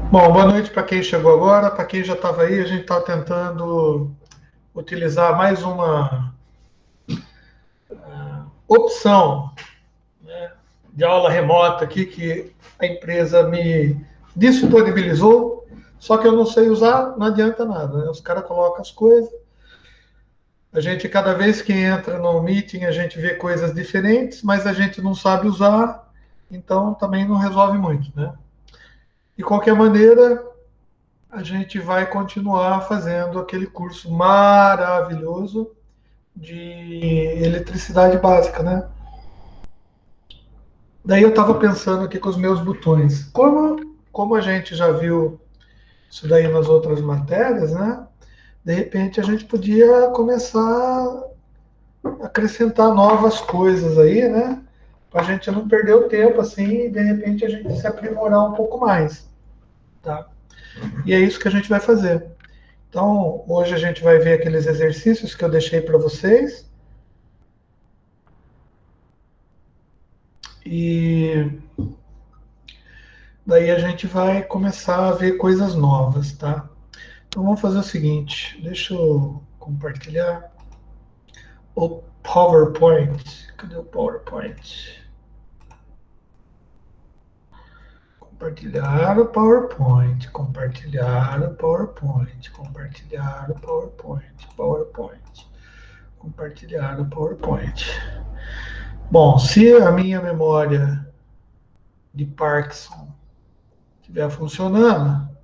Bom, boa noite para quem chegou agora, para quem já estava aí, a gente está tentando utilizar mais uma opção de aula remota aqui que a empresa me disponibilizou, só que eu não sei usar, não adianta nada, né? Os caras colocam as coisas, a gente cada vez que entra no meeting a gente vê coisas diferentes, mas a gente não sabe usar, então também não resolve muito, né? De qualquer maneira, a gente vai continuar fazendo aquele curso maravilhoso de eletricidade básica, né? Daí eu estava pensando aqui com os meus botões. Como a gente já viu isso daí nas outras matérias, né? De repente a gente podia começar a acrescentar novas coisas aí, né? Para a gente não perder o tempo assim e de repente a gente se aprimorar um pouco mais, tá? E é isso que a gente vai fazer. Então, hoje a gente vai ver aqueles exercícios que eu deixei para vocês e daí a gente vai começar a ver coisas novas, tá? Então vamos fazer o seguinte, deixa eu compartilhar o PowerPoint. Cadê o PowerPoint? Compartilhar o PowerPoint, compartilhar o PowerPoint, compartilhar o PowerPoint, PowerPoint, compartilhar o PowerPoint. Bom, se a minha memória de Parkinson estiver funcionando,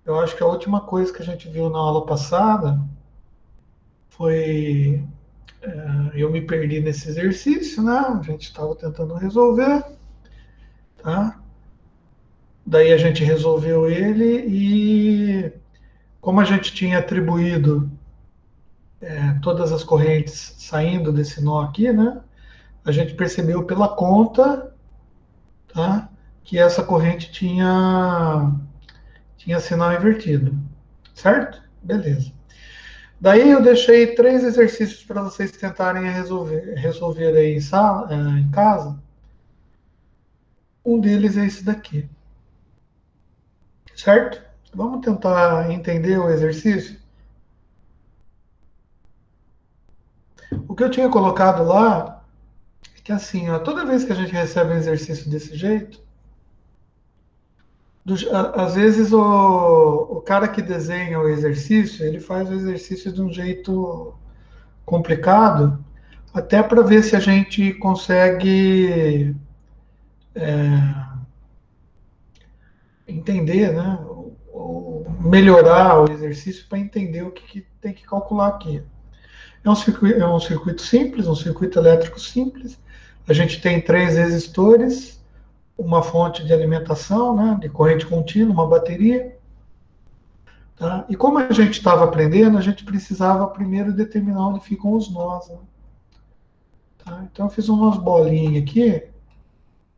eu acho que a última coisa que a gente viu na aula passada foi eu me perdi nesse exercício, né? A gente estava tentando resolver, tá? Daí a gente resolveu ele e como a gente tinha atribuído todas as correntes saindo desse nó aqui, né? A gente percebeu pela conta, tá? Que essa corrente tinha sinal invertido, certo? Beleza. Daí eu deixei três exercícios para vocês tentarem resolver aí em casa. Um deles é esse daqui, certo? Vamos tentar entender o exercício. O que eu tinha colocado lá é que assim, ó, toda vez que a gente recebe um exercício desse jeito, às vezes o cara que desenha o exercício, ele faz o exercício de um jeito complicado, até para ver se a gente consegue entender, né? Ou melhorar o exercício para entender o que tem que calcular aqui. É um circuito simples, um circuito elétrico simples. A gente tem três resistores, uma fonte de alimentação, né, de corrente contínua, uma bateria. Tá? E como a gente estava aprendendo, a gente precisava primeiro determinar onde ficam os nós. Né? Tá? Então eu fiz umas bolinhas aqui,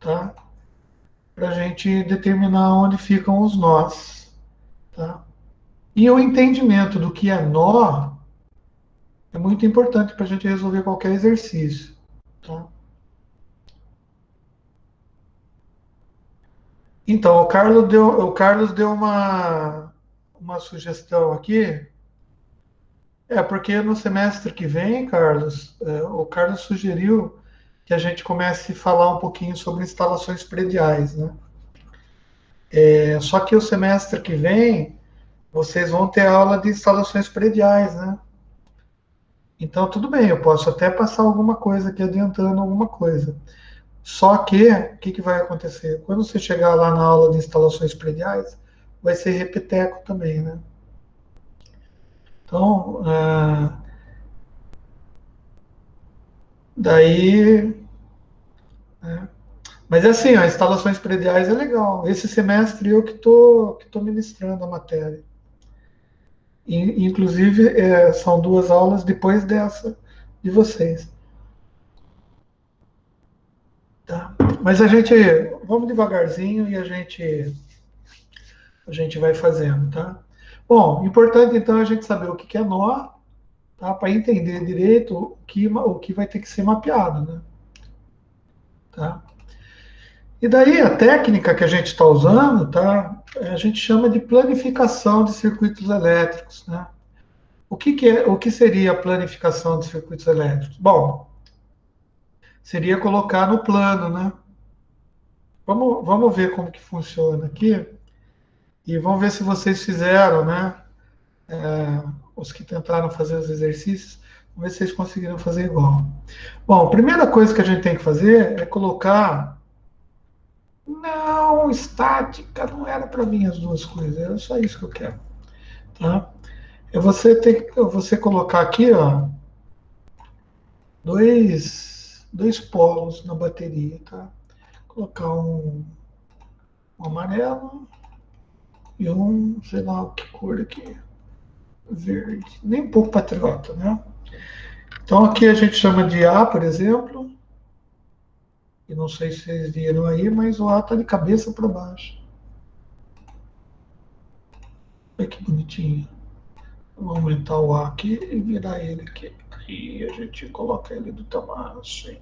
tá? Para a gente determinar onde ficam os nós. Tá? E o entendimento do que é nó é muito importante para a gente resolver qualquer exercício. Tá? Então, o Carlos deu uma sugestão aqui. É, porque no semestre que vem, Carlos, o Carlos sugeriu que a gente comece a falar um pouquinho sobre instalações prediais, né? Só que o semestre que vem, vocês vão ter aula de instalações prediais, né? Então, tudo bem, eu posso até passar alguma coisa aqui, adiantando alguma coisa. Só que, o que vai acontecer? Quando você chegar lá na aula de instalações prediais, vai ser repeteco também, né? Então, daí, né? Mas é assim, ó, instalações prediais é legal. Esse semestre eu que tô ministrando a matéria. Inclusive, são duas aulas depois dessa de vocês. Tá? Mas vamos devagarzinho e a gente vai fazendo, tá? Bom, importante então é a gente saber o que é nó, tá? Para entender direito o que vai ter que ser mapeado, né? Tá? E daí a técnica que a gente está usando, tá? A gente chama de planificação de circuitos elétricos, né? O que seria a planificação de circuitos elétricos? Bom, seria colocar no plano, né? Vamos ver como que funciona aqui e vamos ver se vocês fizeram, né? Os que tentaram fazer os exercícios, vamos ver se vocês conseguiram fazer igual. Bom, a primeira coisa que a gente tem que fazer é colocar. Não, estática não era para mim as duas coisas, era só isso que eu quero, tá? É você colocar aqui, ó, dois polos na bateria, tá? Colocar um amarelo e um, sei lá que cor aqui, verde, nem um pouco patriota, né? Então aqui a gente chama de A, por exemplo, e não sei se vocês viram aí, mas o A está de cabeça para baixo. Olha que bonitinho. Vamos aumentar o A aqui e virar ele aqui. Aí a gente coloca ele do tamanho assim,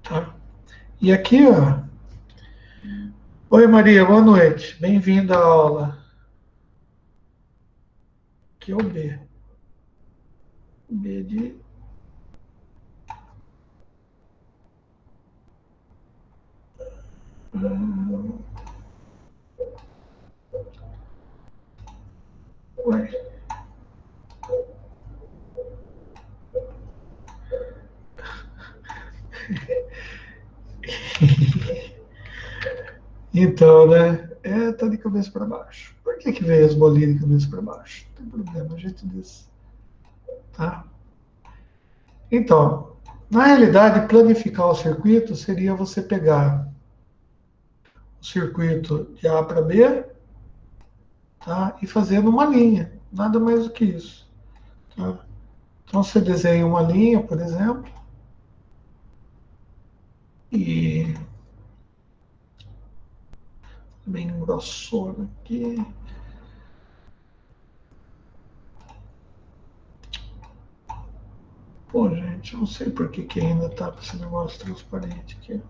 tá? E aqui, ó. Oi, Maria, boa noite. Bem-vinda à aula. Aqui é o B. B de. Ué. Então, né? É, tá de cabeça para baixo. Por que que veio as bolinhas de cabeça para baixo? Não tem problema, a gente diz, tá? Então, na realidade, planificar o circuito seria você pegar o circuito de A para B, tá? E fazer numa linha, nada mais do que isso, tá? Então, você desenha uma linha, por exemplo, e bem grossona aqui. Pô, gente, eu não sei por que, que ainda tá com esse negócio transparente aqui.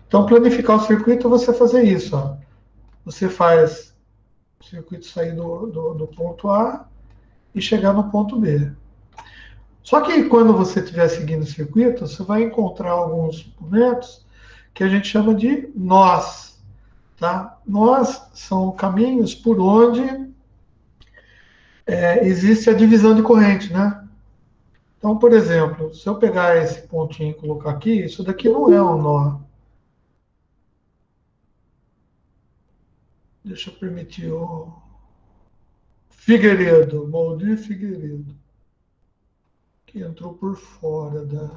Então, planificar o circuito é você fazer isso, ó. Você faz o circuito sair do ponto A e chegar no ponto B. Só que quando você estiver seguindo o circuito, você vai encontrar alguns momentos que a gente chama de nós, tá? Nós são caminhos por onde existe a divisão de corrente, né? Então, por exemplo, se eu pegar esse pontinho e colocar aqui, isso daqui não é um nó. Deixa eu permitir o Figueiredo, Valdir Figueiredo, que entrou por fora da.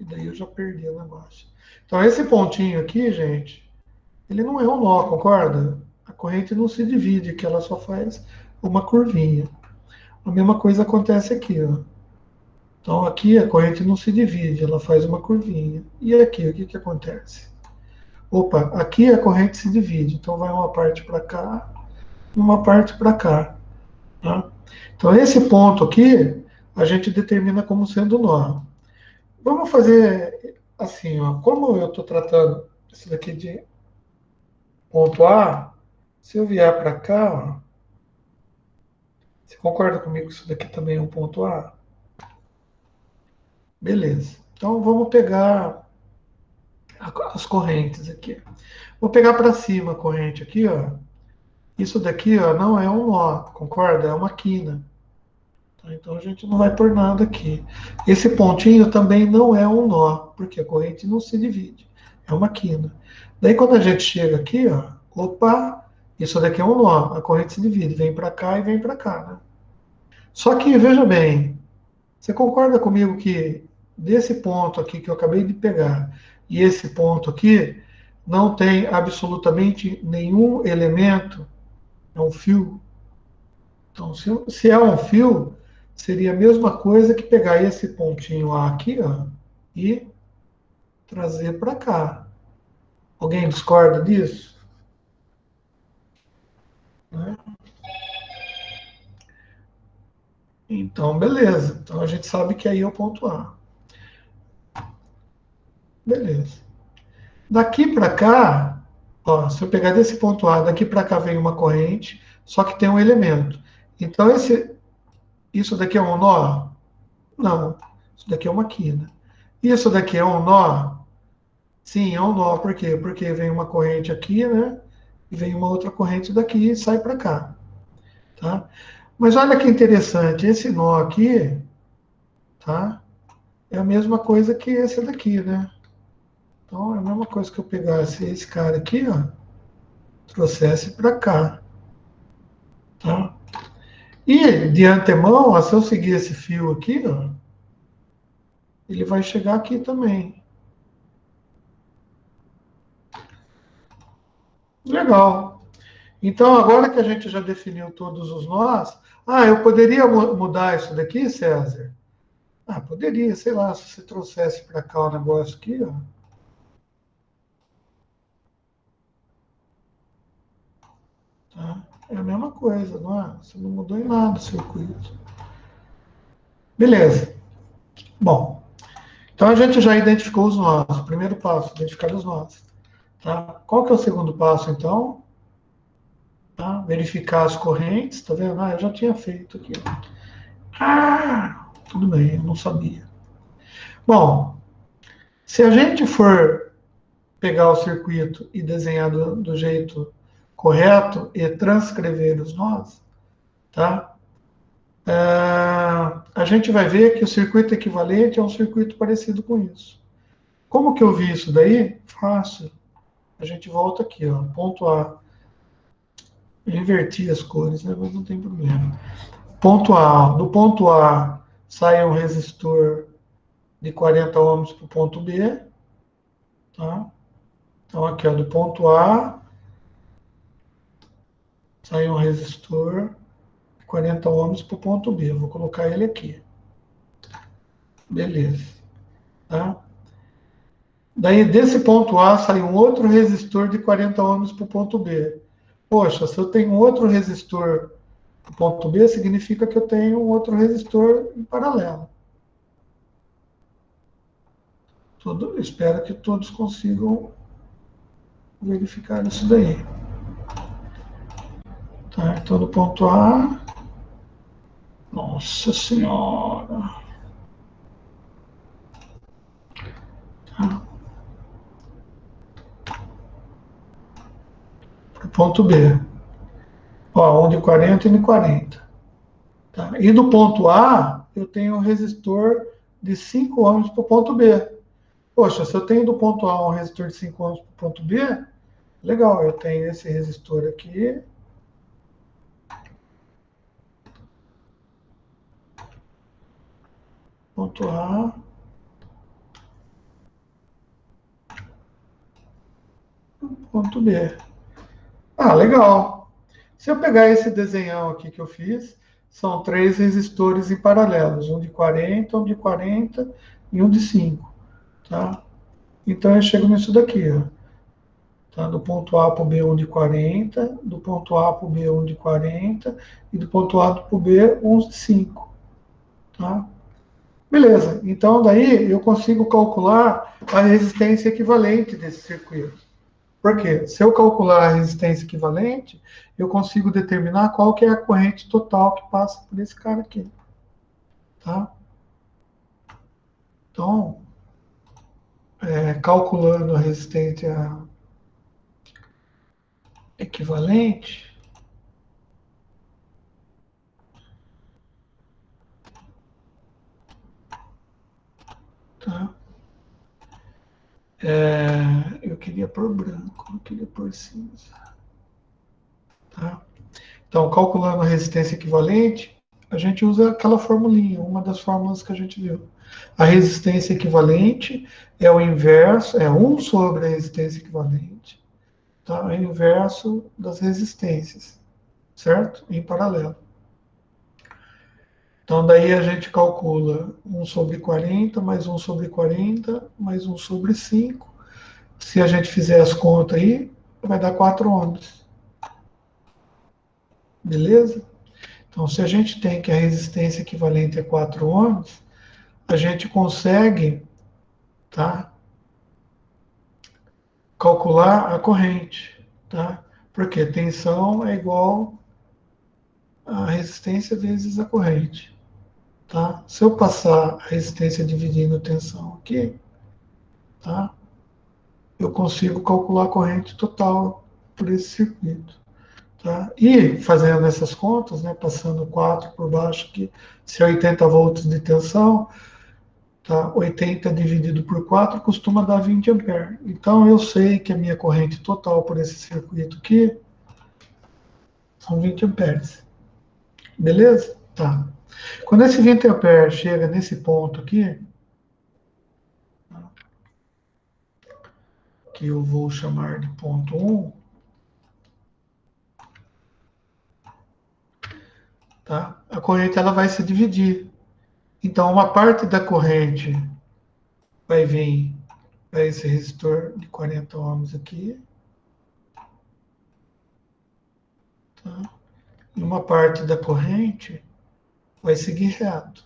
E daí eu já perdi o negócio. Então, esse pontinho aqui, gente, ele não é um nó, concorda? A corrente não se divide, que ela só faz uma curvinha. A mesma coisa acontece aqui, ó. Então, aqui a corrente não se divide, ela faz uma curvinha. E aqui, o que que acontece? Opa, aqui a corrente se divide, então vai uma parte para cá e uma parte para cá. Tá? Então, esse ponto aqui, a gente determina como sendo nó. Vamos fazer assim, ó. Como eu estou tratando isso daqui de ponto A, se eu vier para cá, ó, você concorda comigo que isso daqui também é um ponto A? Beleza. Então, vamos pegar as correntes aqui. Vou pegar para cima a corrente aqui, ó. Isso daqui, ó, não é um nó, concorda? É uma quina. Tá? Então a gente não vai por nada aqui. Esse pontinho também não é um nó, porque a corrente não se divide. É uma quina. Daí quando a gente chega aqui, ó, opa, isso daqui é um nó. A corrente se divide, vem para cá e vem para cá, né? Só que veja bem, você concorda comigo que desse ponto aqui que eu acabei de pegar e esse ponto aqui não tem absolutamente nenhum elemento, é um fio. Então, se é um fio, seria a mesma coisa que pegar esse pontinho A aqui, ó, e trazer para cá. Alguém discorda disso? Né? Então, beleza. Então a gente sabe que aí é o ponto A. Beleza. Daqui para cá, ó, se eu pegar desse ponto A, daqui para cá vem uma corrente, só que tem um elemento. Então, isso daqui é um nó? Não. Isso daqui é uma quina. Isso daqui é um nó? Sim, é um nó. Por quê? Porque vem uma corrente aqui, né? E vem uma outra corrente daqui e sai para cá. Tá? Mas olha que interessante, esse nó aqui, tá? É a mesma coisa que esse daqui, né? Então é a mesma coisa que eu pegasse esse cara aqui, ó, trouxesse para cá, tá? E de antemão, ó, se eu seguir esse fio aqui, ó, ele vai chegar aqui também. Legal. Então agora que a gente já definiu todos os nós, eu poderia mudar isso daqui, César? Ah, poderia, sei lá, se você trouxesse para cá o negócio aqui, ó. Tá? É a mesma coisa, não é? Você não mudou em nada o circuito. Beleza. Bom, então a gente já identificou os nós. O primeiro passo, identificar os nós. Tá? Qual que é o segundo passo, então? Tá? Verificar as correntes, tá vendo? Eu já tinha feito aqui. Tudo bem, eu não sabia. Bom, se a gente for pegar o circuito e desenhar do jeito correto e transcrever os nós, tá? A gente vai ver que o circuito equivalente é um circuito parecido com isso. Como que eu vi isso daí? Fácil. A gente volta aqui, ó, ponto A. Eu inverti as cores, né? Mas não tem problema. Ponto A. Do ponto A sai um resistor de 40 ohms para o ponto B. Tá? Então, aqui, ó, do ponto A sai um resistor de 40 ohms para o ponto B. Eu vou colocar ele aqui. Beleza. Tá? Daí, desse ponto A, sai um outro resistor de 40 ohms para o ponto B. Poxa, se eu tenho outro resistor para o ponto B, significa que eu tenho um outro resistor em paralelo. Espero que todos consigam verificar isso daí. Tá, então, do ponto A... Nossa Senhora! Tá. Para o ponto B. Ó, um de 40 e um de 40. Tá? E do ponto A, eu tenho um resistor de 5 ohms para o ponto B. Poxa, se eu tenho do ponto A um resistor de 5 ohms para o ponto B, legal, eu tenho esse resistor aqui. Ponto A. Ponto B. Legal. Se eu pegar esse desenhão aqui que eu fiz, são 3 resistores em paralelos, um de 40, um de 40 e um de 5. Tá? Então eu chego nisso daqui, ó. Tá? Do ponto A para o B, um de 40, do ponto A para o B, um de 40, e do ponto A para o B, um de 5. Tá? Beleza, então daí eu consigo calcular a resistência equivalente desse circuito. Por quê? Se eu calcular a resistência equivalente, eu consigo determinar qual que é a corrente total que passa por esse cara aqui. Tá? Então, calculando a resistência equivalente, tá? Eu queria pôr branco, não queria pôr cinza. Tá? Então, calculando a resistência equivalente, a gente usa aquela formulinha, uma das fórmulas que a gente viu. A resistência equivalente é o inverso, é 1 sobre a resistência equivalente, tá? É o inverso das resistências, certo? Em paralelo. Então, daí a gente calcula 1 sobre 40, mais 1 sobre 40, mais 1 sobre 5. Se a gente fizer as contas aí, vai dar 4 ohms. Beleza? Então, se a gente tem que a resistência equivalente é 4 ohms, a gente consegue, tá? calcular a corrente, tá? Porque tensão é igual a resistência vezes a corrente, tá? Se eu passar a resistência dividindo a tensão aqui, tá? Eu consigo calcular a corrente total por esse circuito, tá? E fazendo essas contas, né, passando 4 por baixo aqui, se é 80 volts de tensão, tá? 80 dividido por 4 costuma dar 20 amperes. Então eu sei que a minha corrente total por esse circuito aqui são 20 amperes. Beleza? Tá. Quando esse 20 amperes chega nesse ponto aqui, que eu vou chamar de ponto 1, tá? A corrente ela vai se dividir. Então, uma parte da corrente vai vir para esse resistor de 40 ohms aqui, tá? E uma parte da corrente vai seguir reto,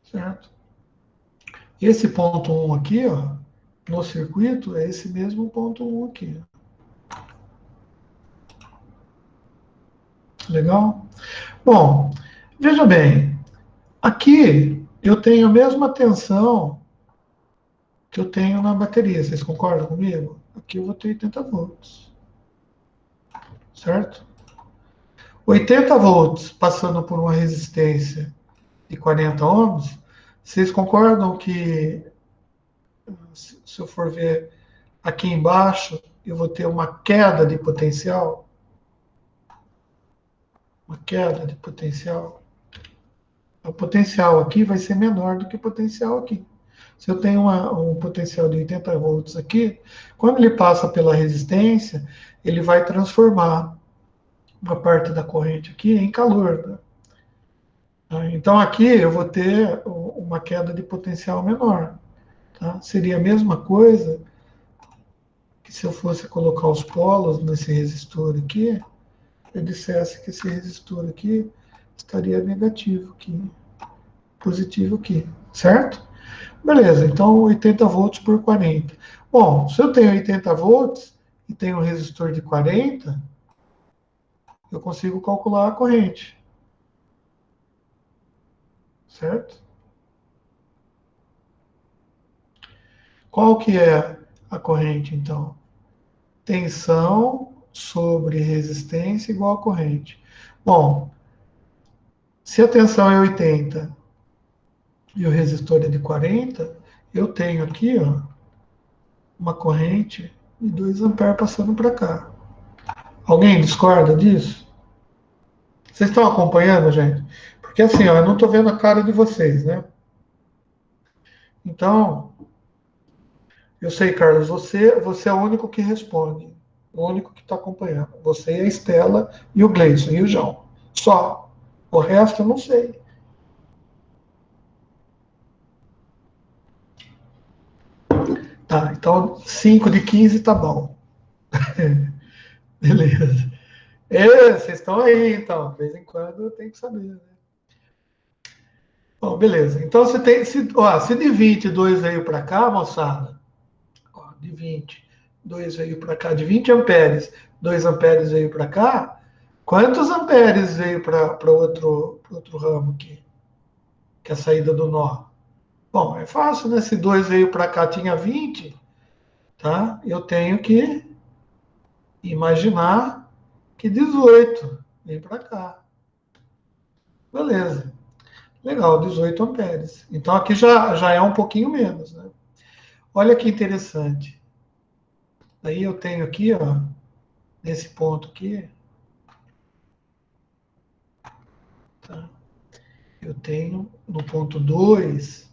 certo? Esse ponto 1 aqui, ó, no circuito, é esse mesmo ponto 1 aqui. Legal? Bom, veja bem, aqui eu tenho a mesma tensão que eu tenho na bateria. Vocês concordam comigo? Aqui eu vou ter 80 volts, certo? 80 volts passando por uma resistência de 40 ohms, vocês concordam que, se eu for ver aqui embaixo, eu vou ter uma queda de potencial? Uma queda de potencial. O potencial aqui vai ser menor do que o potencial aqui. Se eu tenho um potencial de 80 volts aqui, quando ele passa pela resistência, ele vai transformar uma parte da corrente aqui em calor, né? Então aqui eu vou ter uma queda de potencial menor. Tá? Seria a mesma coisa que se eu fosse colocar os polos nesse resistor aqui, eu dissesse que esse resistor aqui estaria negativo aqui, positivo aqui, certo? Beleza, então 80 volts por 40. Bom, se eu tenho 80 volts e tenho um resistor de 40, eu consigo calcular a corrente, certo? Qual que é a corrente, então? Tensão sobre resistência igual a corrente. Bom, se a tensão é 80 e o resistor é de 40, eu tenho aqui, ó, uma corrente de 2 amperes passando para cá. Alguém discorda disso? Vocês estão acompanhando, gente? Porque assim, ó, eu não estou vendo a cara de vocês, né? Então, eu sei, Carlos, você é o único que responde, o único que está acompanhando. Você e a Estela e o Gleison e o João. Só. O resto eu não sei. Tá, então 5 de 15 tá bom. Beleza. Vocês estão aí, então. De vez em quando eu tenho que saber, né? Bom, beleza. Então você tem. Se de 22 veio para cá, moçada, ó, de 20, 2 veio para cá, de 20 amperes, 2 amperes veio para cá, quantos amperes veio para outro ramo aqui? Que é a saída do nó? Bom, é fácil, né? Se 2 veio para cá, tinha 20, tá? Eu tenho que imaginar que 18 vem para cá. Beleza. Legal, 18 amperes. Então aqui já é um pouquinho menos, né? Olha que interessante. Aí eu tenho aqui, ó, nesse ponto aqui, tá? Eu tenho no ponto 2,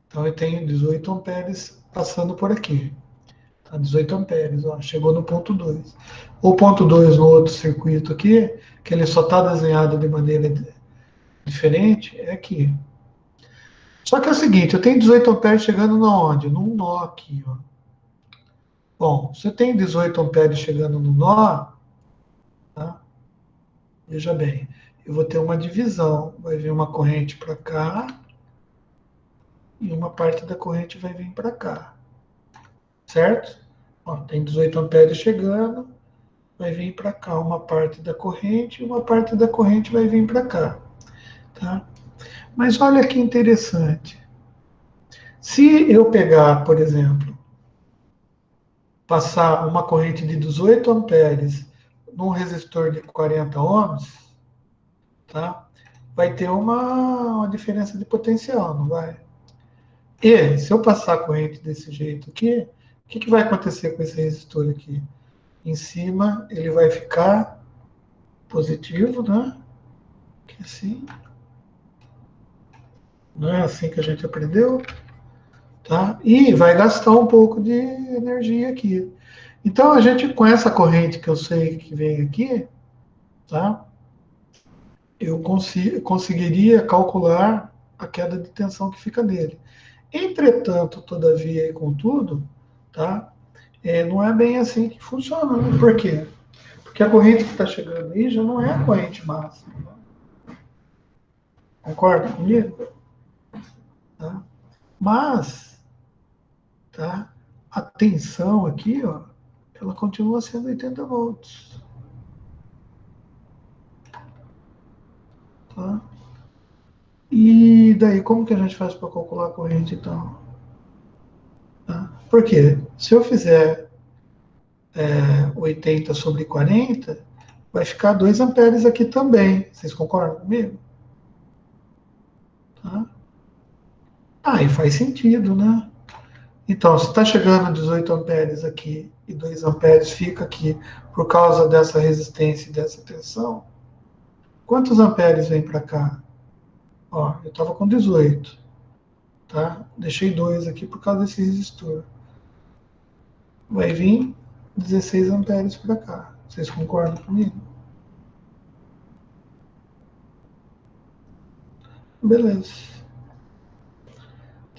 então eu tenho 18 amperes passando por aqui. Tá? 18 amperes, ó, chegou no ponto 2. O ponto 2 no outro circuito aqui, que ele só está desenhado de maneira diferente, é aqui. Só que é o seguinte, eu tenho 18 amperes chegando na onde? Num nó aqui, ó. Bom, se eu tenho 18 amperes chegando no nó, tá? Veja bem, eu vou ter uma divisão. Vai vir uma corrente para cá e uma parte da corrente vai vir para cá, certo? Ó, tem 18 amperes chegando, vai vir para cá uma parte da corrente e uma parte da corrente vai vir para cá, tá? Mas olha que interessante. Se eu pegar, por exemplo, passar uma corrente de 18 amperes num resistor de 40 ohms, tá? Vai ter uma diferença de potencial, não vai? E se eu passar a corrente desse jeito aqui, o que vai acontecer com esse resistor aqui? Em cima ele vai ficar positivo, né? Que assim, não é assim que a gente aprendeu, tá? E vai gastar um pouco de energia aqui. Então a gente com essa corrente que eu sei que vem aqui, tá? Eu conseguiria calcular a queda de tensão que fica nele. Entretanto, todavia e contudo, tá? Não é bem assim que funciona, né? Por quê? Porque a corrente que está chegando aí já não é a corrente máxima. Né? Concorda comigo? Tá? Mas, tá? A tensão aqui, ó, ela continua sendo 80 volts. Tá? E daí, como que a gente faz para calcular a corrente, então? Tá? Por quê? Se eu fizer 80 sobre 40, vai ficar 2 amperes aqui também. Vocês concordam comigo? Tá? Ah, e faz sentido, né? Então, se está chegando a 18 amperes aqui e 2 amperes fica aqui por causa dessa resistência e dessa tensão, quantos amperes vem para cá? Ó, eu estava com 18, tá? Deixei 2 aqui por causa desse resistor. Vai vir 16 amperes para cá. Vocês concordam comigo? Beleza.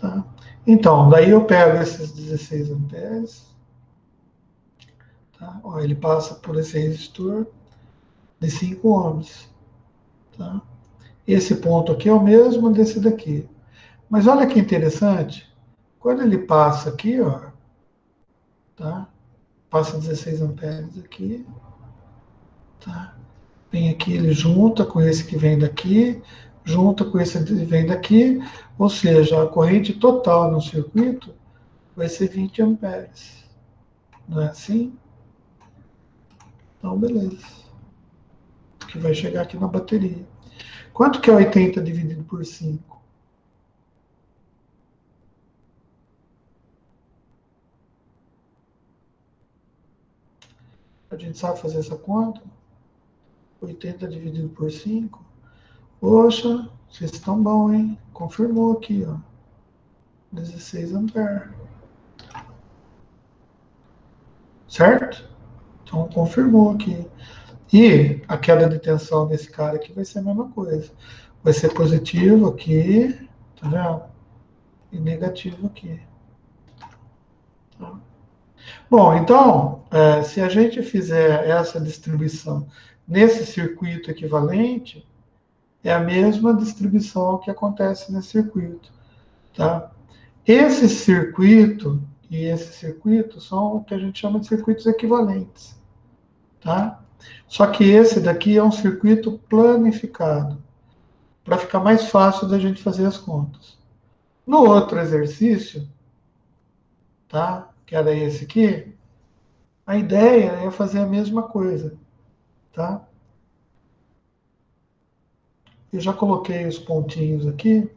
Tá? Então, daí eu pego esses 16 amperes, tá? Ó, ele passa por esse resistor de 5 ohms. Tá? Esse ponto aqui é o mesmo desse daqui. Mas olha que interessante, quando ele passa aqui, ó, tá? Passa 16 amperes aqui, tá? Vem aqui, ele junta com esse que vem daqui, junta com esse que vem daqui, ou seja, a corrente total no circuito vai ser 20 amperes. Não é assim? Então, beleza. Que vai chegar aqui na bateria. Quanto que é 80 dividido por 5? A gente sabe fazer essa conta? 80 dividido por 5? Poxa, vocês estão bom, hein? Confirmou aqui, ó. 16 amperes. Certo? Então confirmou aqui. E a queda de tensão nesse cara aqui vai ser a mesma coisa. Vai ser positivo aqui, tá vendo? E negativo aqui. Tá? Bom, então, se a gente fizer essa distribuição nesse circuito equivalente, é a mesma distribuição que acontece nesse circuito. Tá? Esse circuito e esse circuito são o que a gente chama de circuitos equivalentes. Tá? Só que esse daqui é um circuito planificado, para ficar mais fácil da gente fazer as contas. No outro exercício, tá? Que era esse aqui, a ideia é fazer a mesma coisa. Tá? Eu já coloquei os pontinhos aqui.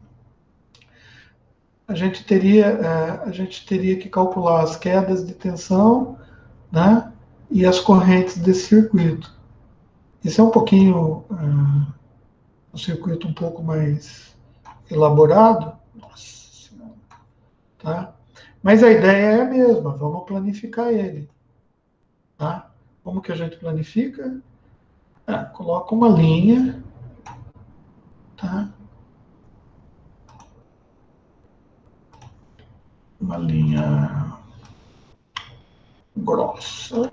A gente teria que calcular as quedas de tensão, né? E as correntes desse circuito. Isso é um pouquinho, um circuito um pouco mais elaborado. Nossa Senhora, tá? Mas a ideia é a mesma, vamos planificar ele. Tá? Como que a gente planifica? Coloca uma linha, tá? Uma linha grossa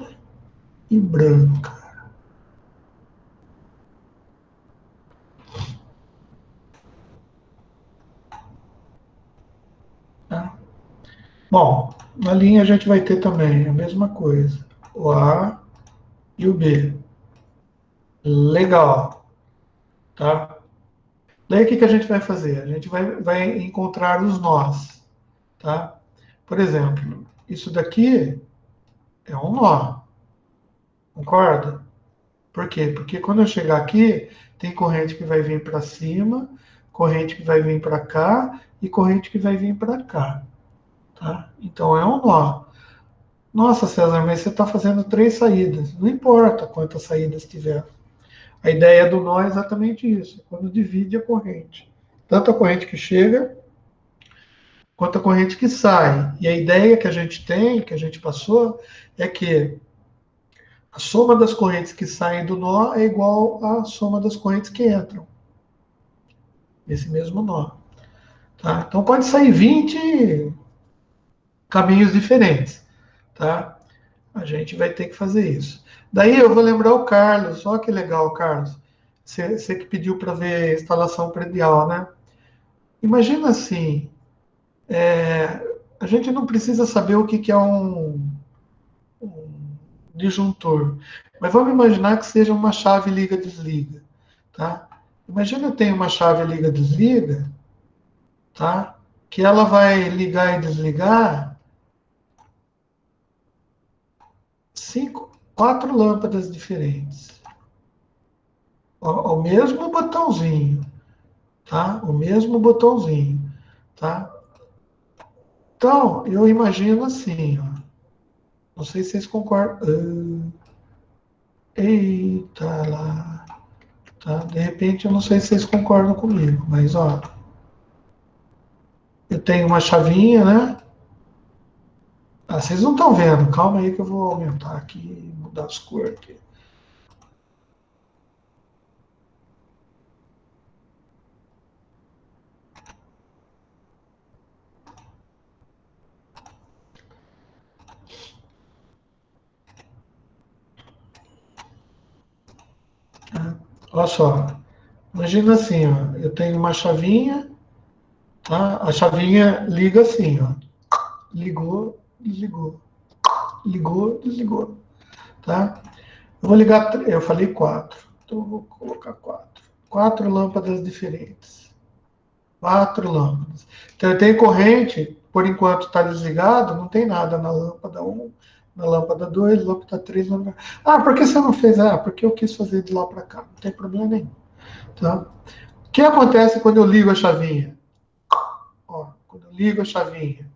e branca. Bom, na linha a gente vai ter também a mesma coisa. O A e o B. Legal, tá? Daí o que a gente vai fazer? A gente vai encontrar os nós, tá? Por exemplo, isso daqui é um nó, concorda? Por quê? Porque quando eu chegar aqui, tem corrente que vai vir para cima, corrente que vai vir para cá e corrente que vai vir para cá, tá? Então é um nó. Nossa, César, mas você está fazendo três saídas. Não importa quantas saídas tiver. A ideia do nó é exatamente isso, quando divide a corrente. Tanto a corrente que chega, quanto a corrente que sai. E a ideia que a gente tem, que a gente passou, é que a soma das correntes que saem do nó é igual à soma das correntes que entram nesse mesmo nó. Tá? Então pode sair 20 caminhos diferentes. Tá? A gente vai ter que fazer isso. Daí eu vou lembrar o Carlos. Olha que legal, Carlos. Você que pediu para ver a instalação predial, né? Imagina assim, a gente não precisa saber o que é um disjuntor, mas vamos imaginar que seja uma chave liga-desliga, tá? Imagina eu tenho uma chave liga-desliga, tá? Que ela vai ligar e desligar quatro lâmpadas diferentes, ao mesmo botãozinho, tá? O mesmo botãozinho, tá? Então, eu imagino assim, ó. Não sei se vocês concordam. Eita lá. Tá? De repente, eu não sei se vocês concordam comigo, mas ó, eu tenho uma chavinha, né? Ah, vocês não estão vendo, calma aí que eu vou aumentar aqui, mudar as cores aqui. Tá? Olha só, imagina assim, ó, eu tenho uma chavinha, tá? A chavinha liga assim, ó, ligou, desligou, ligou, desligou, tá? Eu vou ligar, eu falei quatro, então eu vou colocar quatro, quatro lâmpadas diferentes. Quatro lâmpadas. Então, tem corrente, por enquanto está desligado, não tem nada na lâmpada um, na lâmpada 2, lâmpada 3, lâmpada... Ah, por que você não fez? Ah, porque eu quis fazer de lá para cá. Não tem problema nenhum. Tá? O que acontece quando eu ligo a chavinha? Ó, quando eu ligo a chavinha.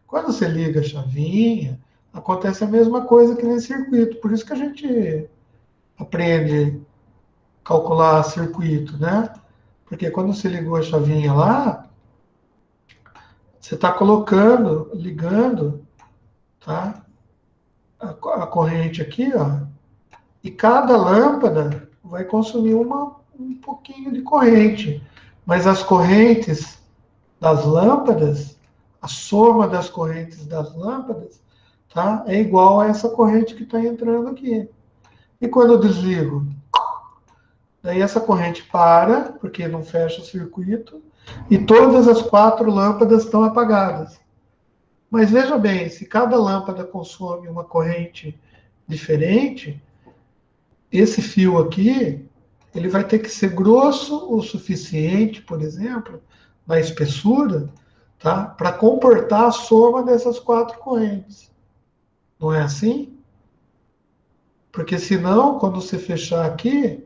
Quando você liga a chavinha, acontece a mesma coisa que nesse circuito. Por isso que a gente aprende a calcular circuito, né? Porque quando você ligou a chavinha lá, você está colocando, ligando, tá? A corrente aqui, ó, e cada lâmpada vai consumir um pouquinho de corrente. Mas as correntes das lâmpadas, a soma das correntes das lâmpadas, tá? É igual a essa corrente que está entrando aqui. E quando eu desligo? Daí essa corrente para, porque não fecha o circuito, e todas as quatro lâmpadas estão apagadas. Mas veja bem, se cada lâmpada consome uma corrente diferente, esse fio aqui, ele vai ter que ser grosso o suficiente, por exemplo, na espessura, tá? Para comportar a soma dessas quatro correntes. Não é assim? Porque senão, quando você fechar aqui,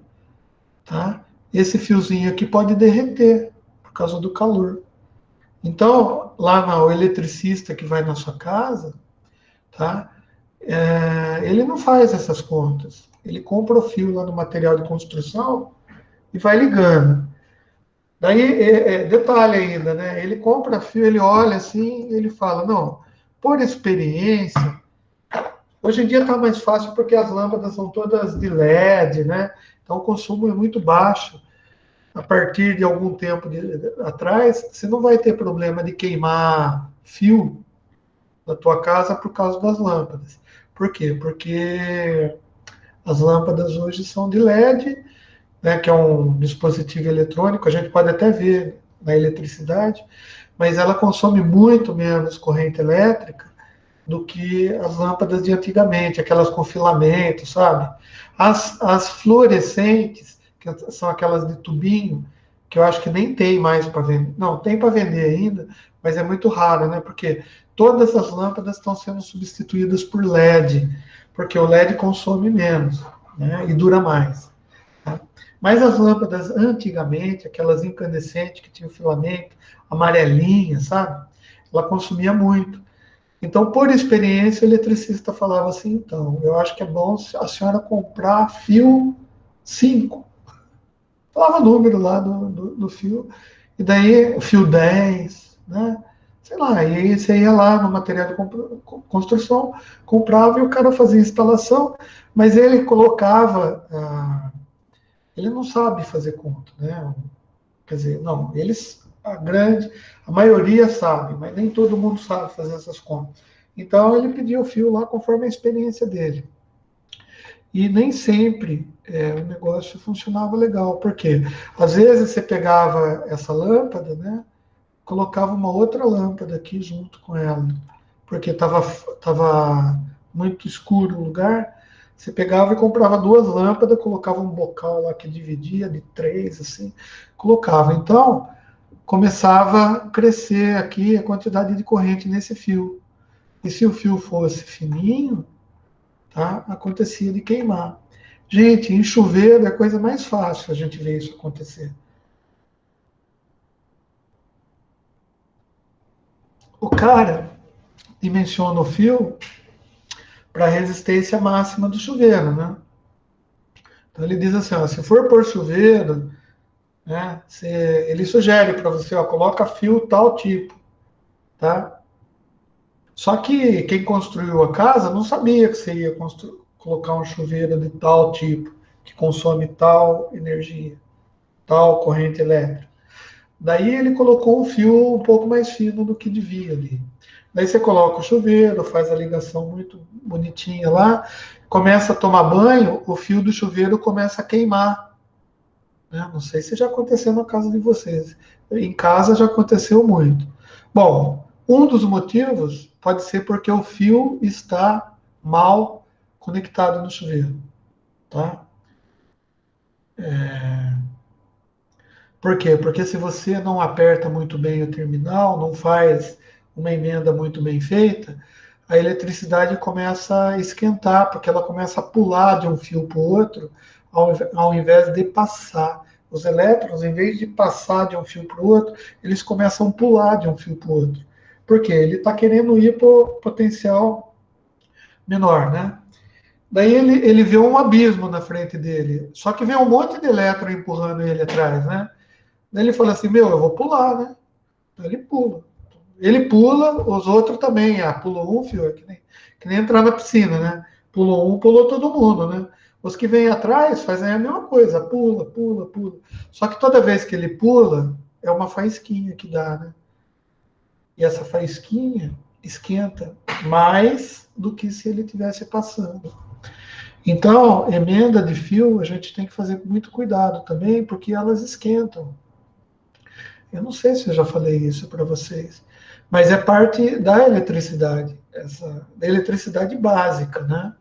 tá? Esse fiozinho aqui pode derreter por causa do calor. Então, lá no eletricista que vai na sua casa, tá? Ele não faz essas contas. Ele compra o fio lá no material de construção e vai ligando. Daí, detalhe ainda, né? Ele compra fio, ele olha assim, ele fala, não, por experiência, hoje em dia está mais fácil porque as lâmpadas são todas de LED, né? Então o consumo é muito baixo. A partir de algum tempo atrás, você não vai ter problema de queimar fio na tua casa por causa das lâmpadas. Por quê? Porque as lâmpadas hoje são de LED, né, que é um dispositivo eletrônico, a gente pode até ver na eletricidade, mas ela consome muito menos corrente elétrica do que as lâmpadas de antigamente, aquelas com filamento, sabe? As fluorescentes, que são aquelas de tubinho, que eu acho que nem tem mais para vender. Não, tem para vender ainda, mas é muito raro, né? Porque todas as lâmpadas estão sendo substituídas por LED, porque o LED consome menos, né? E dura mais. Tá? Mas as lâmpadas antigamente, aquelas incandescentes que tinham filamento, amarelinha, sabe? Ela consumia muito. Então, por experiência, o eletricista falava assim, então, eu acho que é bom a senhora comprar fio 5. Falava o número lá do fio, e daí fio 10, né? Sei lá, e aí você ia lá no material de construção, comprava e o cara fazia instalação, mas ele colocava, ele não sabe fazer conta, né? Quer dizer, não, eles, a maioria sabe, mas nem todo mundo sabe fazer essas contas. Então ele pediu o fio lá conforme a experiência dele. E nem sempre o negócio funcionava legal, porque às vezes você pegava essa lâmpada, né, colocava uma outra lâmpada aqui junto com ela, porque tava muito escuro o lugar. Você pegava e comprava duas lâmpadas, colocava um bocal lá que dividia de três, assim, colocava. Então, começava a crescer aqui a quantidade de corrente nesse fio. E se o fio fosse fininho, tá, acontecia de queimar. Gente, em chuveiro é a coisa mais fácil a gente ver isso acontecer. O cara dimensiona o fio para a resistência máxima do chuveiro, né? Então ele diz assim, ó, se for por chuveiro, né, ele sugere para você, ó, coloca fio tal tipo, tá? Só que quem construiu a casa não sabia que você ia colocar um chuveiro de tal tipo, que consome tal energia, tal corrente elétrica. Daí ele colocou um fio um pouco mais fino do que devia ali. Daí você coloca o chuveiro, faz a ligação muito bonitinha lá, começa a tomar banho, o fio do chuveiro começa a queimar. Né? Não sei se já aconteceu na casa de vocês. Em casa já aconteceu muito. Bom, um dos motivos pode ser porque o fio está mal conectado no chuveiro. Tá? Por quê? Porque se você não aperta muito bem o terminal, não faz uma emenda muito bem feita, a eletricidade começa a esquentar, porque ela começa a pular de um fio para o outro, ao invés de passar. Os elétrons, em vez de passar de um fio para o outro, eles começam a pular de um fio para o outro. Por quê? Ele está querendo ir para o potencial menor, né? Daí ele vê um abismo na frente dele, só que vem um monte de elétron empurrando ele atrás, né? Daí ele fala assim, meu, eu vou pular, né? Então ele pula. Ele pula, os outros também. Ah, pulou um, fio, é que nem entrar na piscina, né? Pulou um, pulou todo mundo, né? Os que vêm atrás fazem a mesma coisa, pula, pula, pula. Só que toda vez que ele pula, é uma faísquinha que dá, né? E essa faísquinha esquenta mais do que se ele tivesse passando. Então, emenda de fio, a gente tem que fazer com muito cuidado também, porque elas esquentam. Eu não sei se eu já falei isso para vocês, mas é parte da eletricidade, da eletricidade básica, né?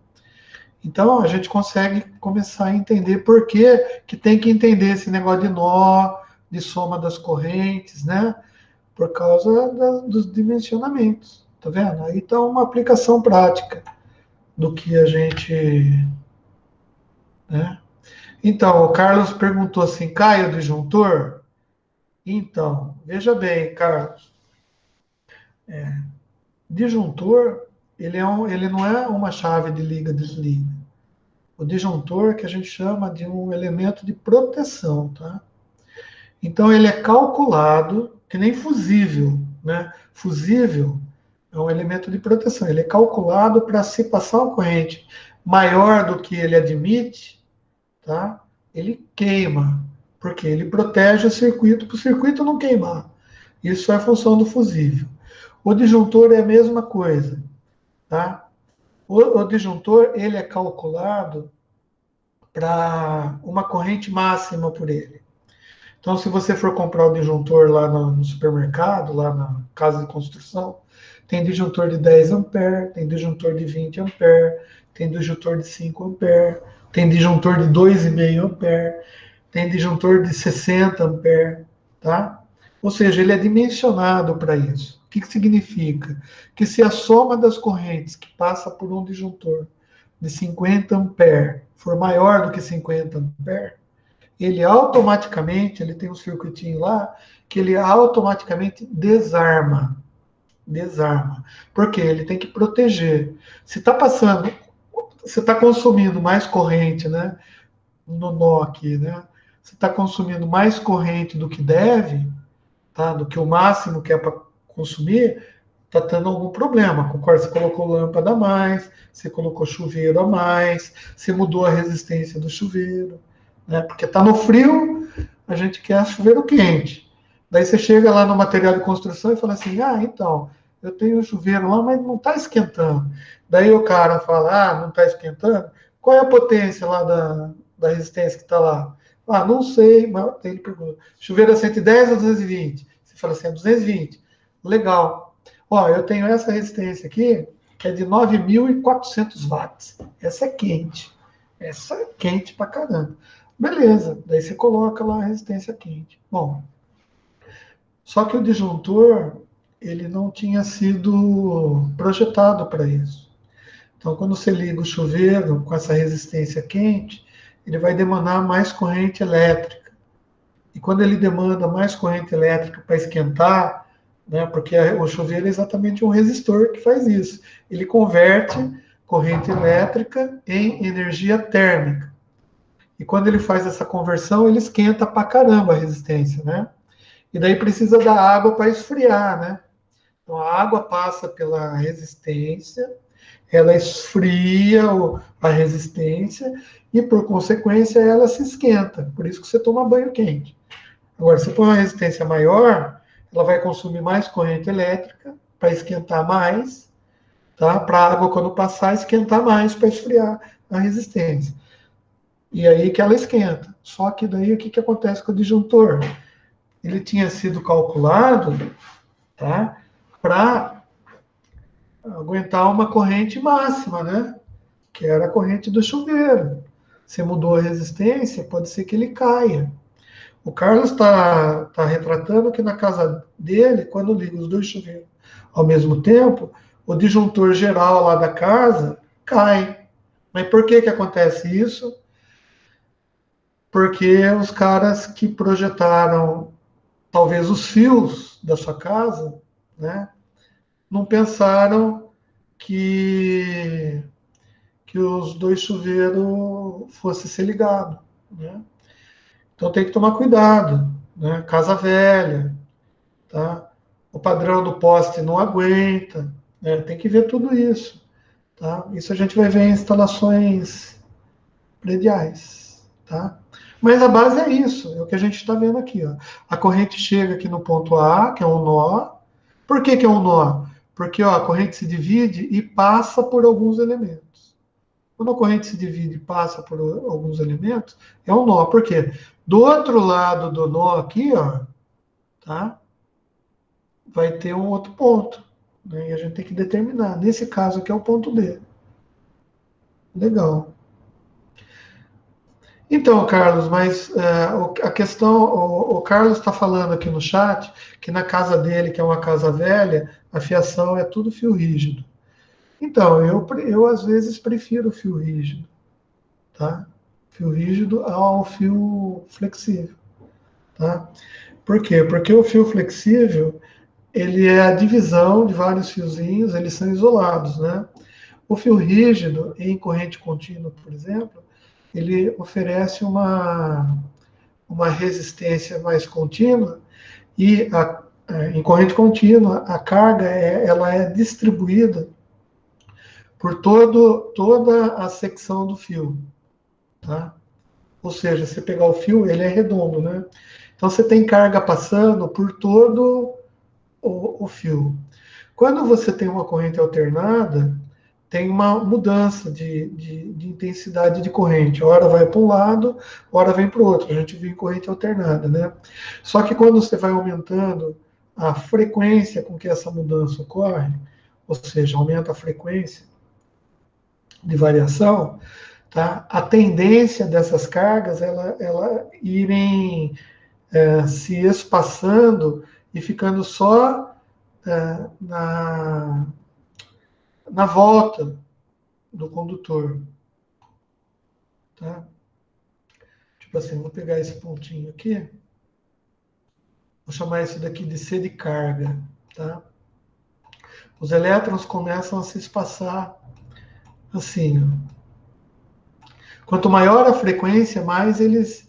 Então a gente consegue começar a entender por que que tem que entender esse negócio de nó, de soma das correntes, né? Por causa dos dimensionamentos, tá vendo? Aí está uma aplicação prática do que a gente, né? Então, o Carlos perguntou assim, cai o disjuntor? Então, veja bem, Carlos, disjuntor, ele não é uma chave de liga-desliga. O disjuntor que a gente chama de um elemento de proteção, tá? Então ele é calculado, que nem fusível, né? Fusível é um elemento de proteção. Ele é calculado para se passar uma corrente maior do que ele admite, tá? Ele queima, porque ele protege o circuito para o circuito não queimar. Isso é a função do fusível. O disjuntor é a mesma coisa, tá? O disjuntor ele é calculado para uma corrente máxima por ele. Então, se você for comprar o disjuntor lá no supermercado, lá na casa de construção, tem disjuntor de 10 amperes, tem disjuntor de 20 amperes, tem disjuntor de 5 amperes, tem disjuntor de 2,5 amperes, tem disjuntor de 60 amperes, tá? Ou seja, ele é dimensionado para isso. O que significa? Que se a soma das correntes que passa por um disjuntor de 50 amperes for maior do que 50 amperes, ele automaticamente, ele tem um circuitinho lá, que ele automaticamente desarma. Desarma. Porque ele tem que proteger. Se está passando, você está consumindo mais corrente, né? No nó aqui, né? Você está consumindo mais corrente do que deve, tá? Do que o máximo que é para consumir, está tendo algum problema. Concorda? Você colocou lâmpada a mais, você colocou chuveiro a mais, você mudou a resistência do chuveiro, né? Porque está no frio, a gente quer chuveiro quente. Daí você chega lá no material de construção e fala assim, então, eu tenho um chuveiro lá, mas não está esquentando. Daí o cara fala, não está esquentando? Qual é a potência lá da resistência que está lá? Não sei, mas ele pergunta, chuveiro é 110 ou 220? Você fala assim, 220. Legal. Eu tenho essa resistência aqui, que é de 9.400 watts. Essa é quente. Essa é quente pra caramba. Beleza, daí você coloca lá a resistência quente. Bom, só que o disjuntor, ele não tinha sido projetado para isso. Então, quando você liga o chuveiro com essa resistência quente, ele vai demandar mais corrente elétrica. E quando ele demanda mais corrente elétrica para esquentar, né, porque o chuveiro é exatamente um resistor que faz isso. Ele converte corrente elétrica em energia térmica. E quando ele faz essa conversão, ele esquenta pra caramba a resistência, né? E daí precisa da água para esfriar, né? Então a água passa pela resistência, ela esfria a resistência e, por consequência, ela se esquenta. Por isso que você toma banho quente. Agora, se for uma resistência maior, ela vai consumir mais corrente elétrica para esquentar mais, tá? Para a água, quando passar, esquentar mais para esfriar a resistência. E aí que ela esquenta. Só que daí o que acontece com o disjuntor? Ele tinha sido calculado, tá? Para aguentar uma corrente máxima, né? Que era a corrente do chuveiro. Você mudou a resistência, pode ser que ele caia. O Carlos está retratando que na casa dele, quando liga os dois chuveiros ao mesmo tempo, o disjuntor geral lá da casa cai. Mas por que acontece isso? Porque os caras que projetaram talvez os fios da sua casa, né, não pensaram que os dois chuveiros fossem ser ligados, né? Então tem que tomar cuidado, né? Casa velha, tá? O padrão do poste não aguenta, né? Tem que ver tudo isso, tá? Isso a gente vai ver em instalações prediais, tá? Mas a base é isso, é o que a gente está vendo aqui, ó. A corrente chega aqui no ponto A, que é um nó. Por que é um nó? Porque a corrente se divide e passa por alguns elementos. Quando a corrente se divide e passa por alguns elementos, é um nó. Por quê? Do outro lado do nó aqui, ó, tá? Vai ter um outro ponto, né? E a gente tem que determinar. Nesse caso aqui é o ponto D. Legal. Então, Carlos, mas a questão, o Carlos está falando aqui no chat que na casa dele, que é uma casa velha, a fiação é tudo fio rígido. Então, eu às vezes prefiro fio rígido, tá? Fio rígido ao fio flexível, tá? Por quê? Porque o fio flexível, ele é a divisão de vários fiozinhos, eles são isolados, né? O fio rígido, em corrente contínua, por exemplo, ele oferece uma resistência mais contínua e em corrente contínua a carga ela é distribuída por toda a secção do fio, tá? Ou seja, você pegar o fio, ele é redondo, né? Então você tem carga passando por todo o fio. Quando você tem uma corrente alternada, tem uma mudança de intensidade de corrente. Hora vai para um lado, hora vem para o outro. A gente vive em corrente alternada, né? Só que quando você vai aumentando a frequência com que essa mudança ocorre, ou seja, aumenta a frequência de variação, tá? A tendência dessas cargas ela irem se espaçando e ficando só na volta do condutor, tá? Tipo assim, vou pegar esse pontinho aqui, vou chamar isso daqui de C de carga, tá? Os elétrons começam a se espaçar assim, ó. Quanto maior a frequência, mais eles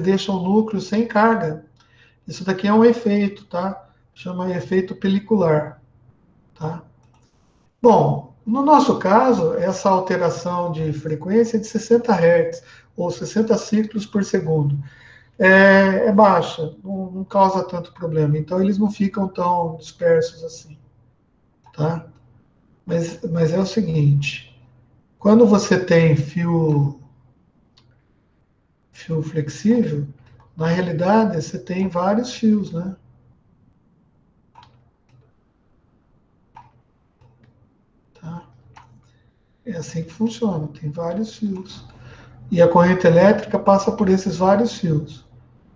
deixam o núcleo sem carga. Isso daqui é um efeito, tá? Chama efeito pelicular, tá? Bom, no nosso caso, essa alteração de frequência é de 60 Hz, ou 60 ciclos por segundo. É baixa, não causa tanto problema. Então, eles não ficam tão dispersos assim, tá? Mas é o seguinte, quando você tem fio flexível, na realidade, você tem vários fios, né? Tá? É assim que funciona, tem vários fios. E a corrente elétrica passa por esses vários fios.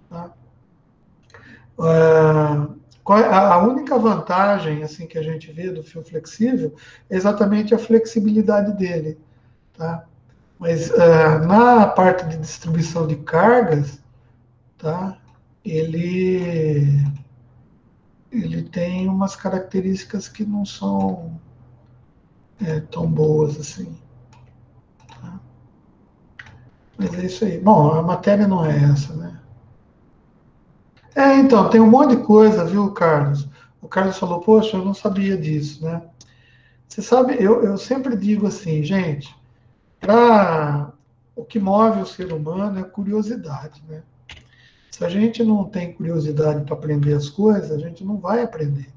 Tá? A única vantagem assim que a gente vê do fio flexível é exatamente a flexibilidade dele. Tá? Mas na parte de distribuição de cargas, tá? ele, ele tem umas características que não são tão boas assim. Tá? Mas é isso aí. Bom, a matéria não é essa, né? Então, tem um monte de coisa, viu, Carlos? O Carlos falou, poxa, eu não sabia disso, né? Você sabe, eu sempre digo assim, gente, o que move o ser humano é a curiosidade, né? Se a gente não tem curiosidade para aprender as coisas, a gente não vai aprender.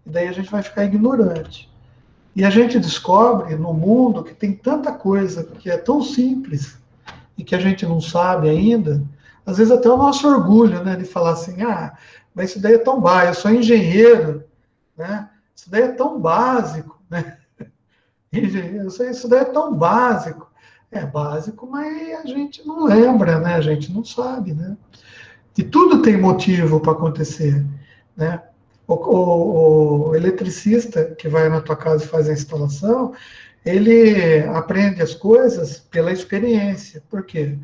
E daí a gente vai ficar ignorante. E a gente descobre no mundo que tem tanta coisa que é tão simples e que a gente não sabe ainda, às vezes até o nosso orgulho, né, de falar assim, mas isso daí é tão básico, eu sou engenheiro, né? Isso daí é tão básico, né? Isso daí é tão básico. É básico, mas a gente não lembra, né? A gente não sabe, né? E tudo tem motivo para acontecer, né? O eletricista que vai na tua casa e faz a instalação, ele aprende as coisas pela experiência. Por quê?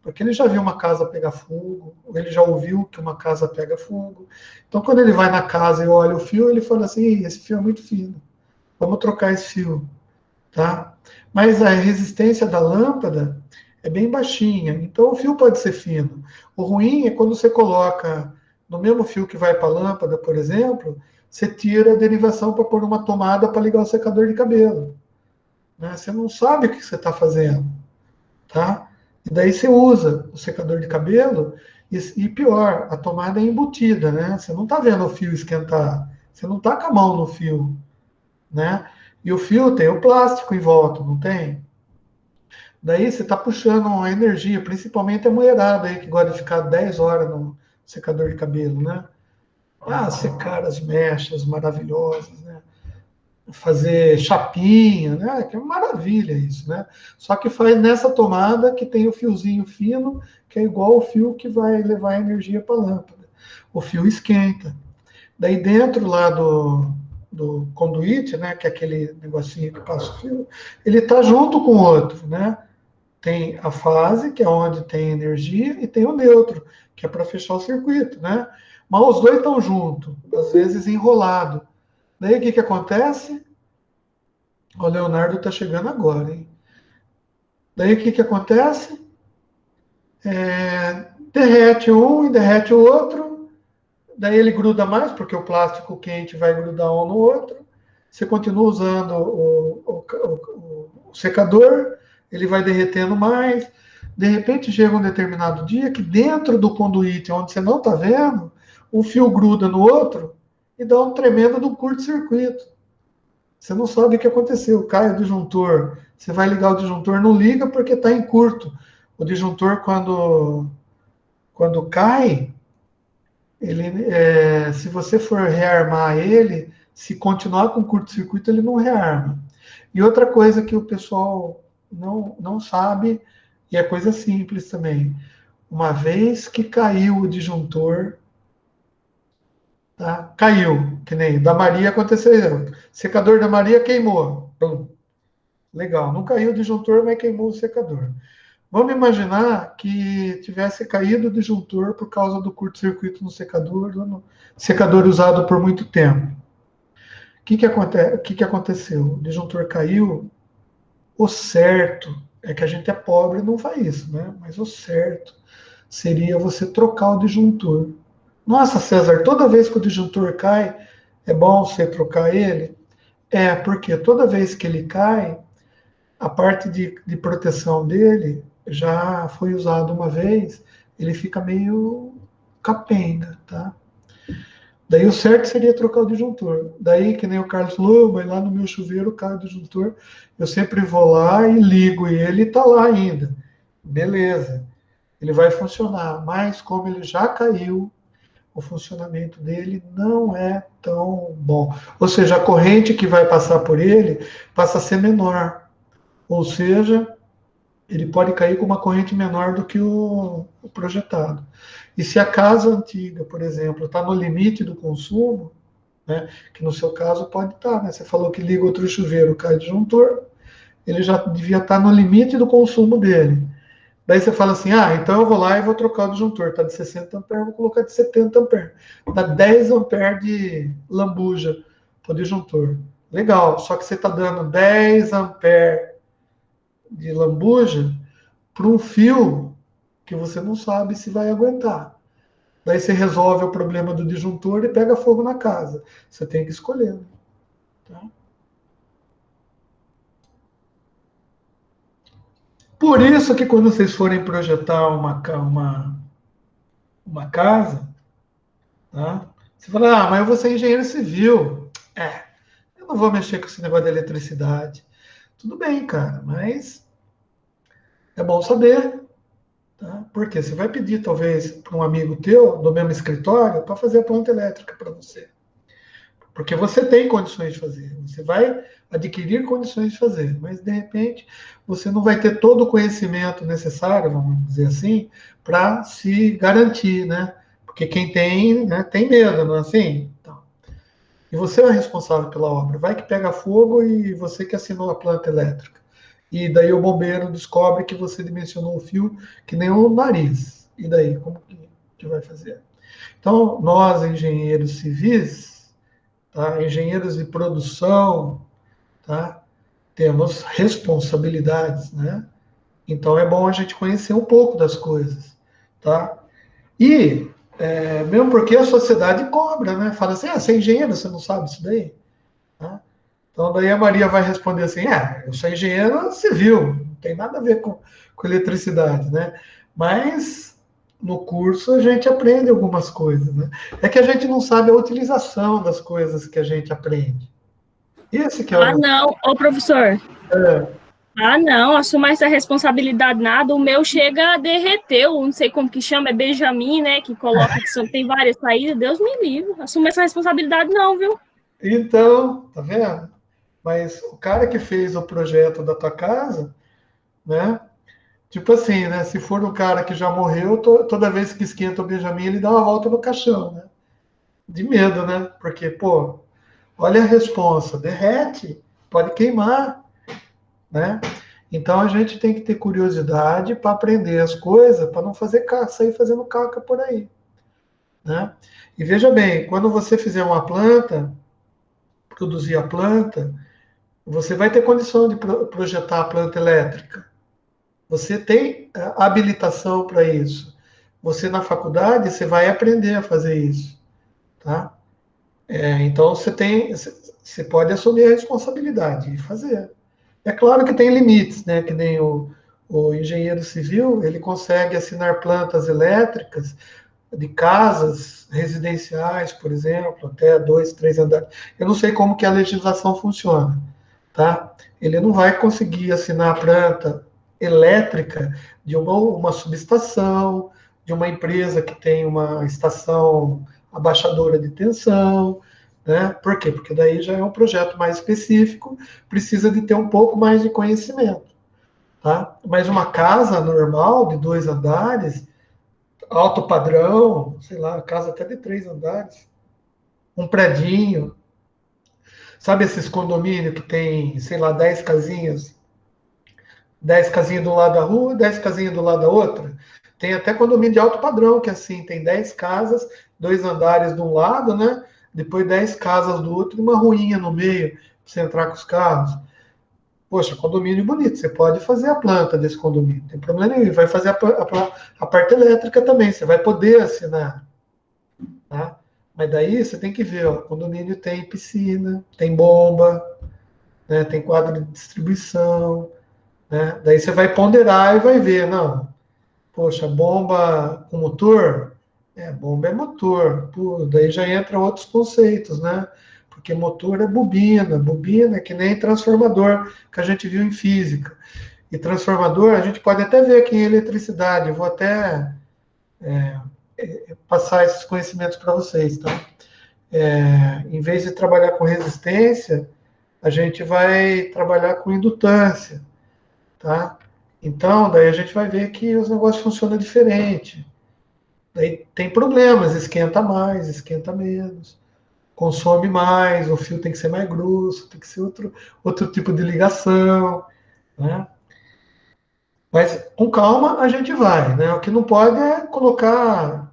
Porque ele já viu uma casa pegar fogo, ou ele já ouviu que uma casa pega fogo. Então, quando ele vai na casa e olha o fio, ele fala assim: esse fio é muito fino, vamos trocar esse fio, tá? Mas a resistência da lâmpada é bem baixinha, então o fio pode ser fino. O ruim é quando você coloca no mesmo fio que vai para a lâmpada, por exemplo, você tira a derivação para pôr uma tomada para ligar o secador de cabelo, né? Você não sabe o que você está fazendo, tá? E daí você usa o secador de cabelo e pior, a tomada é embutida, né? Você não está vendo o fio esquentar, você não está com a mão no fio, né? E o fio tem o plástico em volta, não tem? Daí você está puxando a energia, principalmente a mulherada aí que gosta de ficar 10 horas no secador de cabelo, né? Secar as mechas maravilhosas, né? Fazer chapinha, né? Que é uma maravilha isso, né? Só que faz nessa tomada que tem o fiozinho fino, que é igual o fio que vai levar a energia para a lâmpada. O fio esquenta. Daí dentro lá do conduíte, né? Que é aquele negocinho que passa o fio, ele está junto com o outro, né? Tem a fase, que é onde tem energia, e tem o neutro, que é para fechar o circuito, né? Mas os dois estão juntos, às vezes enrolado. Daí o que acontece? O Leonardo está chegando agora, hein? Daí o que acontece? Derrete um e derrete o outro, daí ele gruda mais, porque o plástico quente vai grudar um no outro. Você continua usando o secador, ele vai derretendo mais. De repente chega um determinado dia que dentro do conduíte, onde você não está vendo, um fio gruda no outro e dá um tremendo do curto-circuito. Você não sabe o que aconteceu. Cai o disjuntor. Você vai ligar o disjuntor, não liga porque está em curto. O disjuntor, quando cai, se você for rearmar ele, se continuar com curto-circuito, ele não rearma. E outra coisa que o pessoal não sabe, e é coisa simples também. Uma vez que caiu o disjuntor, tá? Caiu, que nem da Maria aconteceu. Secador da Maria queimou. Pum. Legal, não caiu o disjuntor, mas queimou o secador. Vamos imaginar que tivesse caído o disjuntor por causa do curto-circuito no secador, no secador usado por muito tempo. O que aconteceu? O disjuntor caiu. O certo é que a gente é pobre e não faz isso, né? Mas o certo seria você trocar o disjuntor. Nossa, César, toda vez que o disjuntor cai, é bom você trocar ele? É, porque toda vez que ele cai, a parte de proteção dele já foi usada uma vez, ele fica meio capenga, tá? Daí o certo seria trocar o disjuntor. Daí, que nem o Carlos falou, mas lá no meu chuveiro cai o disjuntor, eu sempre vou lá e ligo e ele está lá ainda. Beleza, ele vai funcionar, mas como ele já caiu, o funcionamento dele não é tão bom. Ou seja, a corrente que vai passar por ele passa a ser menor. Ou seja, ele pode cair com uma corrente menor do que o projetado. E se a casa antiga, por exemplo, está no limite do consumo, né, que no seu caso pode estar, né? Você falou que liga outro chuveiro, cai disjuntor, ele já devia estar no limite do consumo dele. Daí você fala assim, então eu vou lá e vou trocar o disjuntor, está de 60 amperes, vou colocar de 70 amperes. Dá 10 amperes de lambuja para o disjuntor. Legal, só que você está dando 10 amperes de lambuja para um fio que você não sabe se vai aguentar. Daí você resolve o problema do disjuntor e pega fogo na casa. Você tem que escolher. Né? Tá? Por isso que quando vocês forem projetar uma casa, tá? Você fala, mas eu vou ser engenheiro civil. Eu não vou mexer com esse negócio de eletricidade. Tudo bem, cara, mas é bom saber. Tá? Porque você vai pedir, talvez, para um amigo teu, do mesmo escritório, para fazer a planta elétrica para você. Porque você tem condições de fazer, você vai adquirir condições de fazer, mas de repente você não vai ter todo o conhecimento necessário, vamos dizer assim, para se garantir, né? Porque quem tem, né, tem medo, não é assim? Então, e você é responsável pela obra. Vai que pega fogo e você que assinou a planta elétrica. E daí o bombeiro descobre que você dimensionou o fio que nem o nariz. E daí, como que vai fazer? Então, nós, engenheiros civis, tá? Engenheiros de produção, tá? Temos responsabilidades, né? Então é bom a gente conhecer um pouco das coisas, tá? E mesmo porque a sociedade cobra, né? Fala assim, você é engenheiro, você não sabe isso daí? Tá? Então daí a Maria vai responder assim, eu sou engenheiro civil, não tem nada a ver com eletricidade, né? Mas no curso a gente aprende algumas coisas, né? É que a gente não sabe a utilização das coisas que a gente aprende. Esse que é Ah, o. não, ô professor. É, Ah, não, assuma essa responsabilidade nada. O meu chega a derreter, não sei como que chama, é Benjamin, né? Que coloca que tem várias saídas. Deus me livre. Assuma essa responsabilidade, não, viu? então, tá vendo? Mas o cara que fez o projeto da tua casa, né? Tipo assim, né? Se for um cara que já morreu, toda vez que esquenta o Benjamin, ele dá uma volta no caixão, né? De medo, né? Porque, pô, olha a responsa, derrete, pode queimar, né? Então a gente tem que ter curiosidade para aprender as coisas, para não fazer sair fazendo caca por aí, né? E veja bem, quando você fizer uma planta, produzir a planta, você vai ter condição de projetar a planta elétrica. Você tem habilitação para isso. Você na faculdade você vai aprender a fazer isso, tá? Então você pode assumir a responsabilidade e fazer. É claro que tem limites, né? Que nem o engenheiro civil, ele consegue assinar plantas elétricas de casas residenciais, por exemplo, até 2, 3 andares. Eu não sei como que a legislação funciona, tá? Ele não vai conseguir assinar a planta elétrica de uma subestação, de uma empresa que tem uma estação abaixadora de tensão, né? Por quê? Porque daí já é um projeto mais específico, precisa de ter um pouco mais de conhecimento, tá? Mas uma casa normal, de 2 andares, alto padrão, sei lá, casa até de 3 andares, um predinho, sabe esses condomínios que tem, sei lá, 10 casinhas? 10 casinhas do lado da rua, 10 casinhas do lado da outra. Tem até condomínio de alto padrão, que assim, tem 10 casas, 2 andares de um lado, né? Depois 10 casas do outro e uma ruinha no meio, para você entrar com os carros. Poxa, condomínio bonito, você pode fazer a planta desse condomínio, não tem problema nenhum. Vai fazer a parte elétrica também, você vai poder assinar. Tá? Mas daí você tem que ver, ó, o condomínio tem piscina, tem bomba, né, tem quadro de distribuição, né? Daí você vai ponderar e vai ver, não, poxa, bomba com motor, bomba é motor, pô, daí já entra outros conceitos, né? Porque motor é bobina, bobina é que nem transformador que a gente viu em física. E transformador a gente pode até ver aqui em eletricidade, eu vou até passar esses conhecimentos para vocês, tá? Em vez de trabalhar com resistência, a gente vai trabalhar com indutância, tá? Então, daí a gente vai ver que os negócios funcionam diferente. Daí tem problemas, esquenta mais, esquenta menos, consome mais, o fio tem que ser mais grosso, tem que ser outro tipo de ligação, né? Mas com calma a gente vai, né? O que não pode é colocar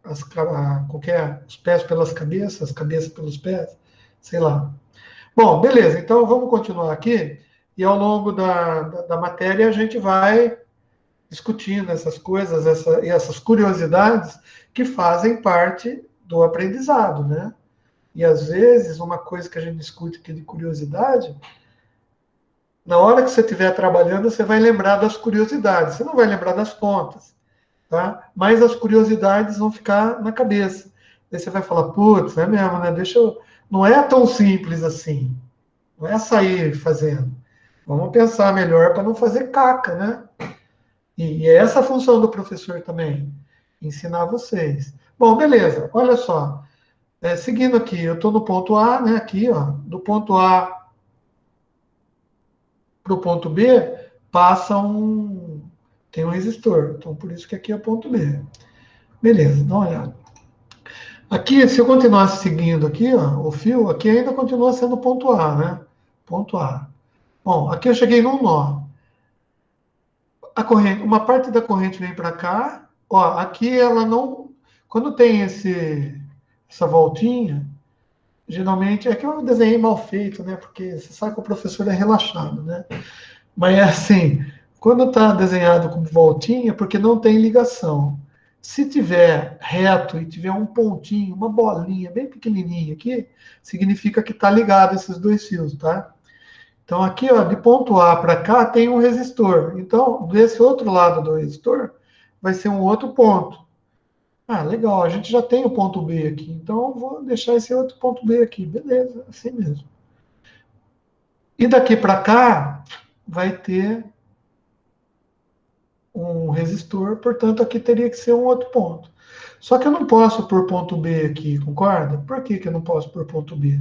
os pés pelas cabeças, as cabeças pelos pés, sei lá. Bom, beleza, então vamos continuar aqui, e ao longo da matéria a gente vai discutindo essas coisas, essas curiosidades que fazem parte do aprendizado, né? E às vezes, uma coisa que a gente discute aqui de curiosidade, na hora que você estiver trabalhando, você vai lembrar das curiosidades, você não vai lembrar das contas, tá? Mas as curiosidades vão ficar na cabeça. Daí você vai falar, putz, é mesmo, né? Não é tão simples assim. Não é sair fazendo. Vamos pensar melhor para não fazer caca, né? E é essa a função do professor também, ensinar vocês. Bom, beleza, olha só. Seguindo aqui, eu estou no ponto A, né? Aqui, ó, do ponto A para o ponto B, tem um resistor. Então, por isso que aqui é o ponto B. Beleza, dá uma olhada. Aqui, se eu continuasse seguindo aqui, ó, o fio, aqui ainda continua sendo ponto A, né? Ponto A. Bom, aqui eu cheguei num nó. A corrente, uma parte da corrente vem para cá. Ó, aqui ela não. Quando tem essa voltinha, geralmente é que eu desenhei mal feito, né? Porque você sabe que o professor é relaxado, né? Mas é assim, quando está desenhado com voltinha, porque não tem ligação. Se tiver reto e tiver um pontinho, uma bolinha bem pequenininha aqui, significa que está ligado esses dois fios, tá? Então aqui, ó, de ponto A para cá tem um resistor. Então, desse outro lado do resistor, vai ser um outro ponto. Ah, legal, a gente já tem o ponto B aqui. Então, eu vou deixar esse outro ponto B aqui. Beleza, assim mesmo. E daqui para cá, vai ter um resistor, portanto, aqui teria que ser um outro ponto. Só que eu não posso pôr ponto B aqui, concorda? Por que eu não posso pôr ponto B?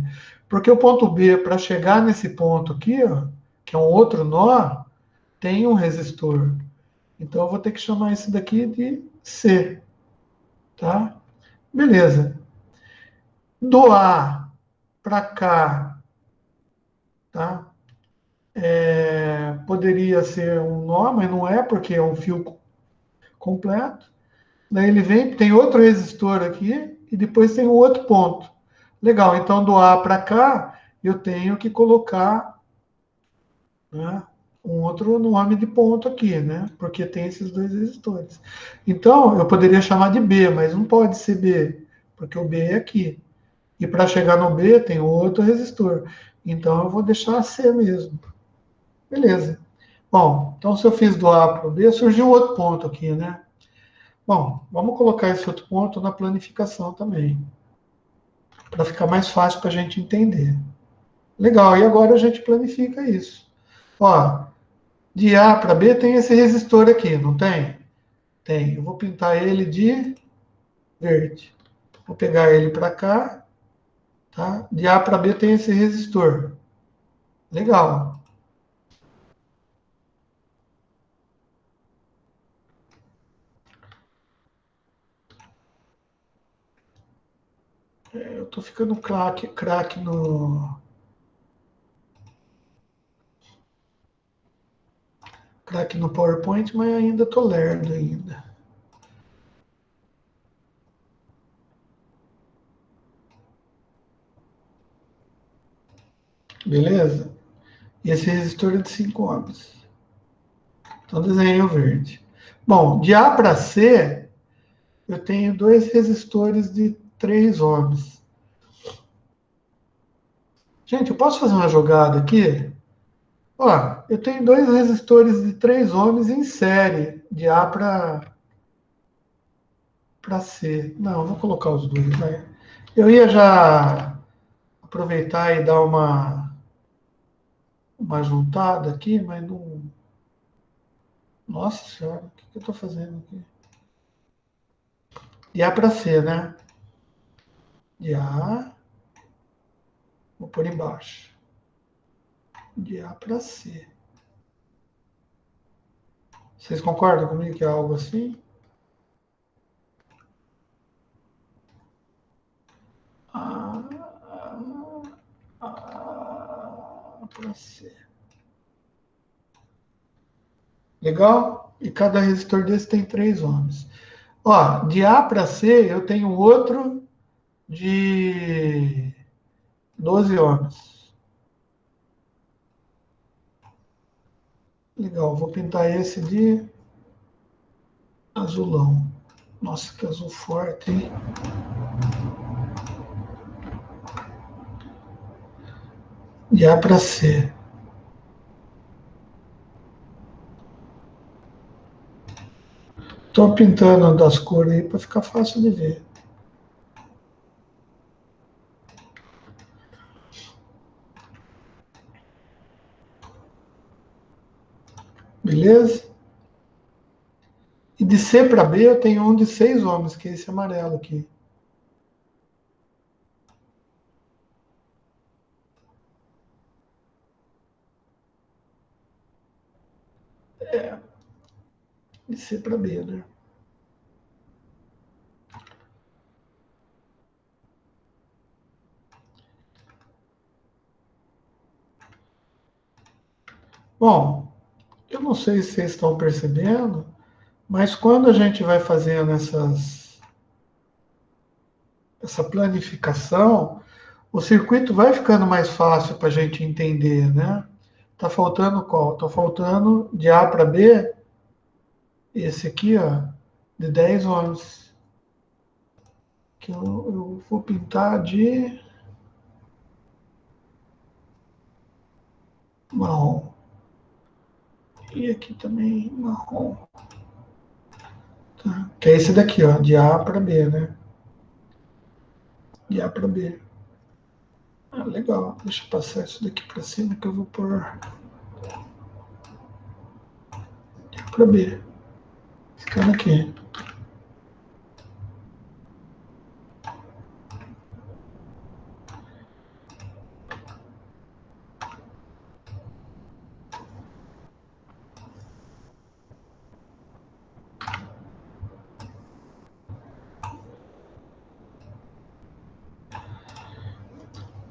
Porque o ponto B, para chegar nesse ponto aqui, ó, que é um outro nó, tem um resistor. Então, eu vou ter que chamar esse daqui de C. Tá? Beleza. Do A para cá, tá? Poderia ser um nó, mas não é, porque é um fio completo. Daí ele vem, tem outro resistor aqui, e depois tem um outro ponto. Legal, então do A para cá, eu tenho que colocar, né, um outro nome de ponto aqui, né? Porque tem esses dois resistores. Então, eu poderia chamar de B, mas não pode ser B, porque o B é aqui. E para chegar no B, tem outro resistor. Então, eu vou deixar C mesmo. Beleza. Bom, então se eu fiz do A para o B, surgiu outro ponto aqui, né? Bom, vamos colocar esse outro ponto na planificação também, para ficar mais fácil para a gente entender. Legal, e agora a gente planifica isso. Ó, de A para B tem esse resistor aqui, não tem? Tem. Eu vou pintar ele de verde. Vou pegar ele para cá, tá? De A para B tem esse resistor. Legal. Eu tô ficando craque no PowerPoint, mas ainda tô lerdo ainda. Beleza? E esse resistor é de 5 ohms. Então desenhei o verde. Bom, de A para C, eu tenho dois resistores de 3 ohms. Gente, eu posso fazer uma jogada aqui? Ó, eu tenho dois resistores de 3 ohms em série, de A para C. Não, eu vou colocar os dois, vai. Eu ia já aproveitar e dar uma juntada aqui, mas não. Nossa senhora, o que eu estou fazendo aqui? De A para C, né? De A, vou por embaixo. De A para C. Vocês concordam comigo que é algo assim? A para C. Legal? E cada resistor desse tem 3 ohms. Ó, de A para C eu tenho outro de 12 ohms. Legal, vou pintar esse de azulão. Nossa, que azul forte, hein? De A para C. Estou pintando das cores aí para ficar fácil de ver. Beleza? E de C para B eu tenho um de 6 ohms, que é esse amarelo aqui. É. De C para B, né? Bom, eu não sei se vocês estão percebendo, mas quando a gente vai fazendo essa planificação, o circuito vai ficando mais fácil para a gente entender, né? Tá faltando qual? Tá faltando de A para B, esse aqui, ó, de 10 ohms. Que eu vou pintar de marrom. E aqui também marrom. Tá? Que é esse daqui, ó, de A para B, né? De A para B. Ah, legal. Deixa eu passar isso daqui para cima que eu vou pôr de A para B. Esse cara aqui.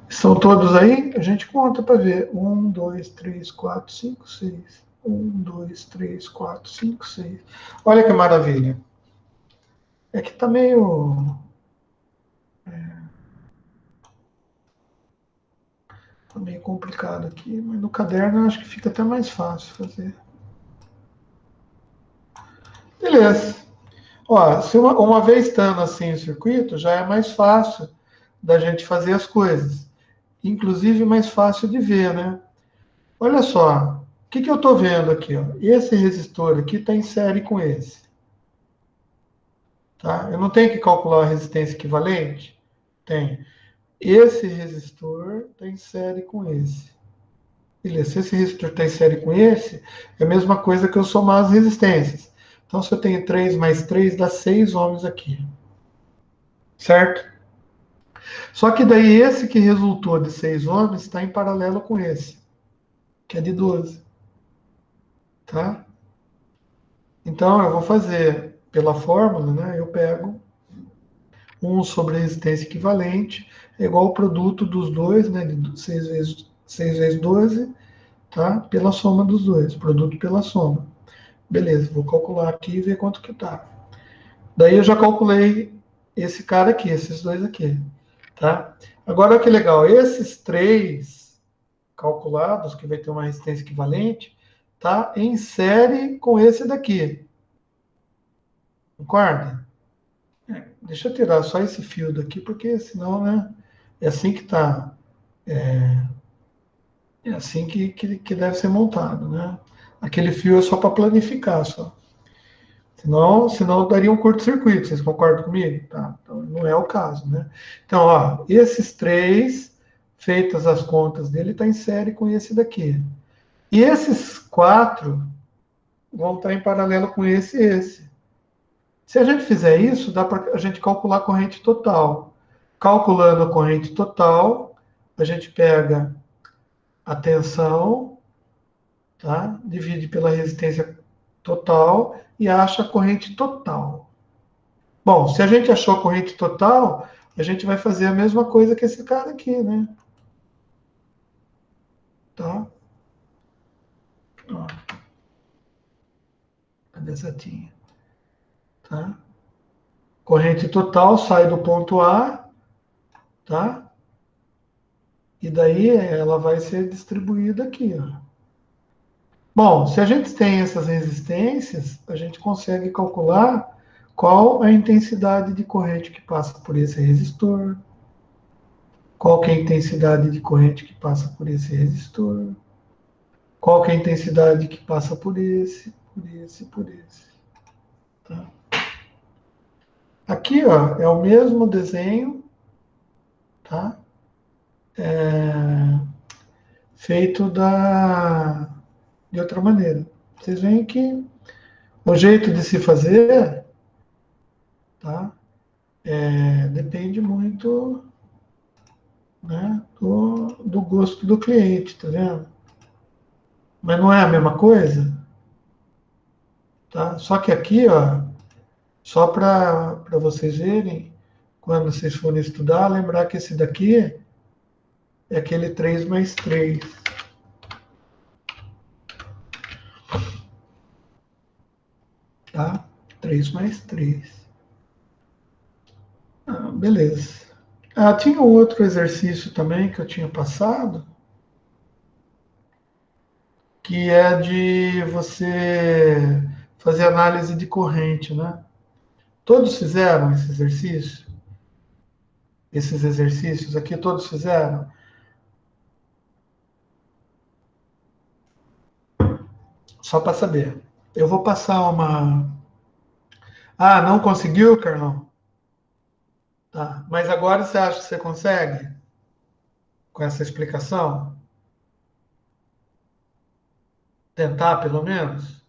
São todos aí? A gente conta para ver. 1, 2, 3, 4, 5, 6. 1, 2, 3, 4, 5, 6. Olha que maravilha. É que tá meio. Tá meio complicado aqui, mas no caderno eu acho que fica até mais fácil fazer. Beleza. Ó, se uma vez estando assim o circuito, já é mais fácil da gente fazer as coisas. Inclusive mais fácil de ver, né? Olha só, o que eu estou vendo aqui? Ó? Esse resistor aqui está em série com esse. Tá? Eu não tenho que calcular a resistência equivalente? Tem. Esse resistor está em série com esse. Beleza, se esse resistor está em série com esse, é a mesma coisa que eu somar as resistências. Então, se eu tenho 3 mais 3, dá 6 ohms aqui. Certo? Só que daí esse que resultou de 6 ohms está em paralelo com esse, que é de 12. Tá? Então, eu vou fazer pela fórmula, né? Eu pego 1 sobre a resistência equivalente, é igual ao produto dos dois, né? De 6 vezes 12, tá? Pela soma dos dois, produto pela soma. Beleza, vou calcular aqui e ver quanto que tá. Daí eu já calculei esse cara aqui, esses dois aqui, tá? Agora, olha que legal, esses três calculados, que vai ter uma resistência equivalente, tá em série com esse daqui. Concorda? Deixa eu tirar só esse fio daqui, porque senão, né? É assim que tá. É assim que deve ser montado, né? Aquele fio é só para planificar, só. Senão daria um curto-circuito. Vocês concordam comigo? Tá, então não é o caso, né? Então, ó, esses três, feitas as contas dele, está em série com esse daqui. E esses quatro vão estar em paralelo com esse e esse. Se a gente fizer isso, dá para a gente calcular a corrente total. Calculando a corrente total, a gente pega a tensão, tá? Divide pela resistência total e acha a corrente total. Bom, se a gente achou a corrente total, a gente vai fazer a mesma coisa que esse cara aqui, né? Tá? Ó, cadê essa tinha? Tá? Corrente total sai do ponto A, tá? E daí ela vai ser distribuída aqui, ó. Bom, se a gente tem essas resistências, a gente consegue calcular qual a intensidade de corrente que passa por esse resistor, qual que é a intensidade de corrente que passa por esse resistor, qual que é a intensidade que passa por esse, por esse, por esse. Tá? Aqui, ó, é o mesmo desenho, tá? Feito de outra maneira. Vocês veem que o jeito de se fazer, tá? Depende muito, né, do gosto do cliente, tá vendo? Mas não é a mesma coisa, tá? Só que aqui, ó, só para vocês verem, quando vocês forem estudar, lembrar que esse daqui é aquele 3 mais 3. Tá? 3 mais 3. Ah, beleza. Ah, tinha um outro exercício também que eu tinha passado, que é de você fazer análise de corrente, né? Todos fizeram esse exercício? Esses exercícios aqui, todos fizeram? Só para saber. Eu vou passar uma. Ah, não conseguiu, Carlão? Tá. Mas agora você acha que você consegue? Com essa explicação? Tentar, pelo menos?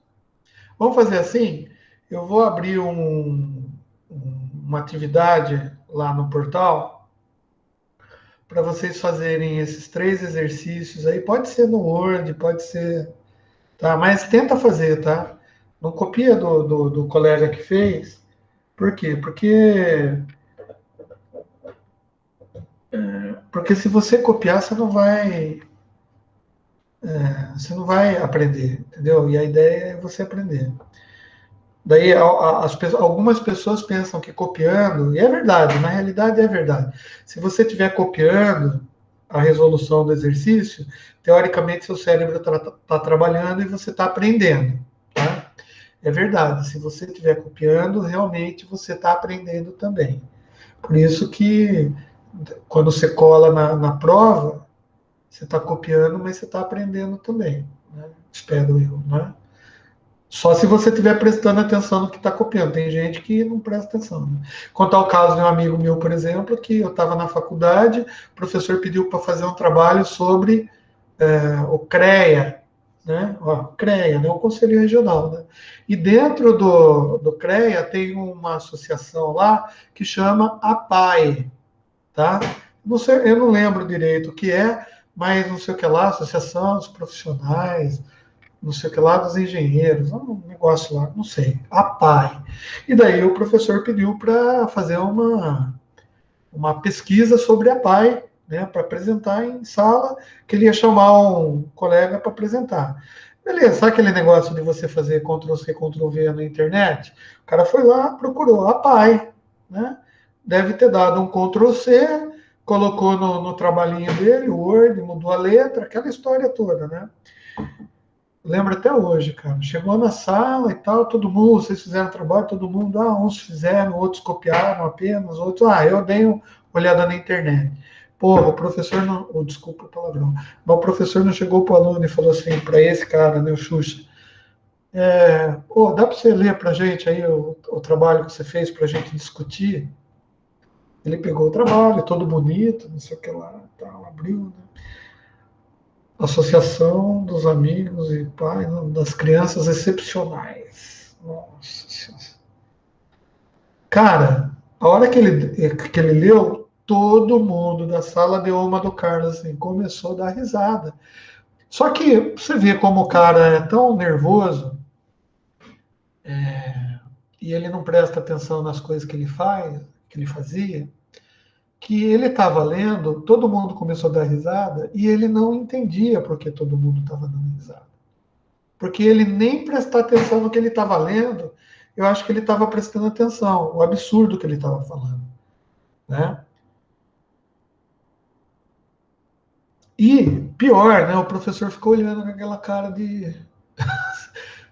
Vamos fazer assim? Eu vou abrir uma atividade lá no portal para vocês fazerem esses três exercícios aí. Pode ser no Word, pode ser. Tá? Mas tenta fazer, tá? Não copia do colega que fez. Por quê? Porque se você copiar, você não vai aprender, entendeu? E a ideia é você aprender. Daí algumas pessoas pensam que copiando, e é verdade, na realidade é verdade. Se você estiver copiando a resolução do exercício, teoricamente seu cérebro está trabalhando e você está aprendendo. Tá? É verdade, se você estiver copiando, realmente você está aprendendo também. Por isso que quando você cola na prova, você está copiando, mas você está aprendendo também. Né? Espero eu, né? Só se você estiver prestando atenção no que está copiando. Tem gente que não presta atenção. Né? Quanto ao caso de um amigo meu, por exemplo, que eu estava na faculdade, o professor pediu para fazer um trabalho sobre o CREA, né? Ó, CREA, né? O Conselho Regional. Né? E dentro do CREA tem uma associação lá que chama APAE, tá? Não sei, eu não lembro direito o que é, mas não sei o que lá, Associação dos Profissionais, não sei o que lá, dos engenheiros, um negócio lá, não sei, a PAI. E daí o professor pediu para fazer uma pesquisa sobre a PAI, né, para apresentar em sala, que ele ia chamar um colega para apresentar. Beleza, sabe aquele negócio de você fazer Ctrl+C, Ctrl+V na internet? O cara foi lá, procurou a PAI, né? Deve ter dado um Ctrl+C, colocou no trabalhinho dele, o Word, mudou a letra, aquela história toda, né? Lembro até hoje, cara. Chegou na sala e tal, todo mundo, vocês fizeram trabalho, todo mundo, uns fizeram, outros copiaram apenas, outros, eu dei uma olhada na internet. Porra, o professor não, desculpa o palavrão, mas o professor não chegou para o aluno e falou assim, para esse cara, né, o Xuxa, dá para você ler para a gente aí o trabalho que você fez para a gente discutir? Ele pegou o trabalho, todo bonito, não sei o que lá, tal, abriu, né? Associação dos Amigos e Pais das Crianças Excepcionais. Nossa Senhora. Cara, a hora que ele leu, todo mundo da sala deu uma do Carlos, assim, começou a dar risada. Só que você vê como o cara é tão nervoso e ele não presta atenção nas coisas que ele faz, que ele fazia, que ele estava lendo, todo mundo começou a dar risada e ele não entendia por que todo mundo estava dando risada. Porque ele nem prestar atenção no que ele estava lendo, eu acho que ele estava prestando atenção, o absurdo que ele estava falando. Né? E, pior, né, o professor ficou olhando com aquela cara de,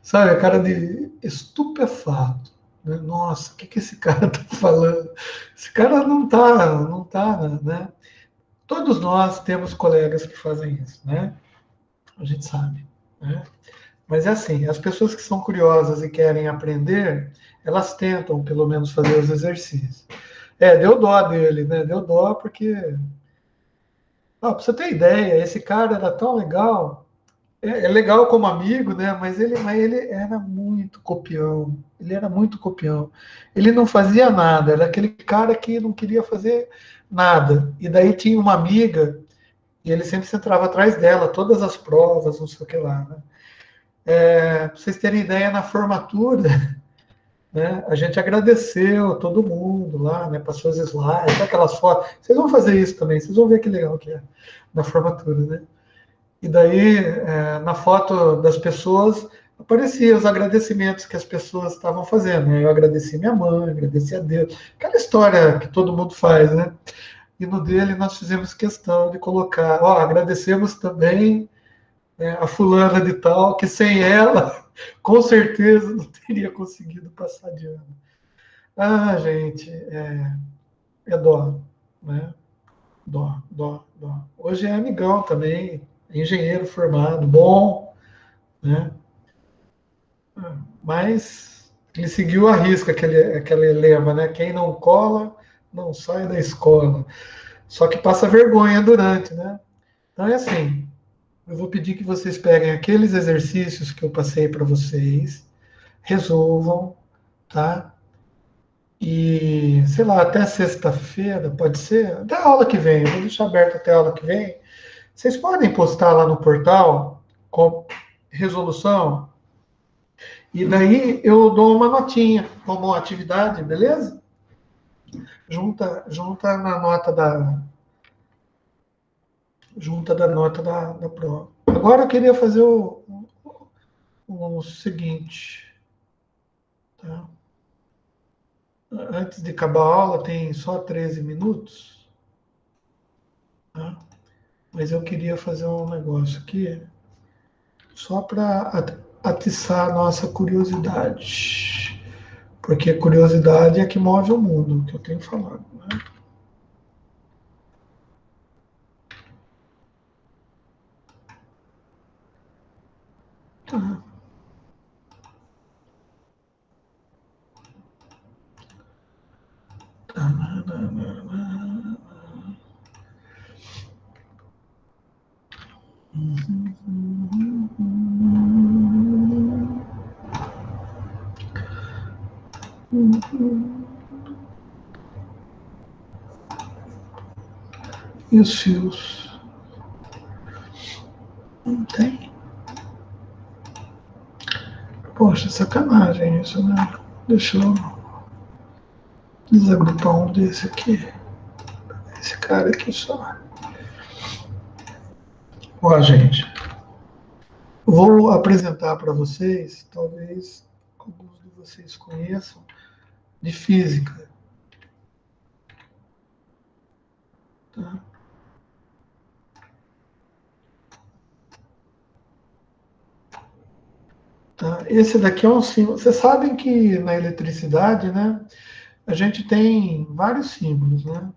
sabe, a cara de estupefato. Né? Nossa, o que esse cara está falando? Esse cara não tá, né? Todos nós temos colegas que fazem isso, né? A gente sabe, né? Mas é assim, as pessoas que são curiosas e querem aprender, elas tentam, pelo menos, fazer os exercícios. Deu dó dele, né? Deu dó porque... para você ter ideia, esse cara era tão legal, é legal como amigo, né? Mas ele era muito copião. Ele era muito copião. Ele não fazia nada, era aquele cara que não queria fazer nada. E daí tinha uma amiga, e ele sempre se entrava atrás dela, todas as provas, não sei o que lá, né? Para vocês terem ideia, na formatura, né, a gente agradeceu todo mundo lá, né, passou os slides, aquelas fotos. Vocês vão fazer isso também, vocês vão ver que legal que é na formatura, né? E daí, na foto das pessoas, aparecia os agradecimentos que as pessoas estavam fazendo. Né? Eu agradeci minha mãe, agradeci a Deus. Aquela história que todo mundo faz, né? E no dele nós fizemos questão de colocar, agradecemos também, né, a fulana de tal, que sem ela, com certeza, não teria conseguido passar de ano. Ah, gente, é dó, né? Dó, dó, dó. Hoje é amigão também, engenheiro formado, bom, né? Mas ele seguiu a risca aquele lema, né? Quem não cola, não sai da escola. Só que passa vergonha durante, né? Então é assim, eu vou pedir que vocês peguem aqueles exercícios que eu passei para vocês, resolvam, tá? E, sei lá, até sexta-feira, pode ser? Até a aula que vem, eu vou deixar aberto até a aula que vem. Vocês podem postar lá no portal com resolução, e daí eu dou uma notinha como atividade, beleza? Junta na nota junta da nota da prova. Agora eu queria fazer o seguinte, tá? Antes de acabar a aula, tem só 13 minutos, tá? Mas eu queria fazer um negócio aqui, só para atiçar a nossa curiosidade. Porque curiosidade é que move o mundo, que eu tenho falado. Né? Tá. E os fios? Não tem. Poxa, sacanagem isso, né? Deixa eu desagrupar um desse aqui. Esse cara aqui só. Ó, gente. Vou apresentar para vocês, talvez alguns de vocês conheçam, de física. Tá? Tá? Esse daqui é um símbolo. Vocês sabem que na eletricidade, né, a gente tem vários símbolos, né?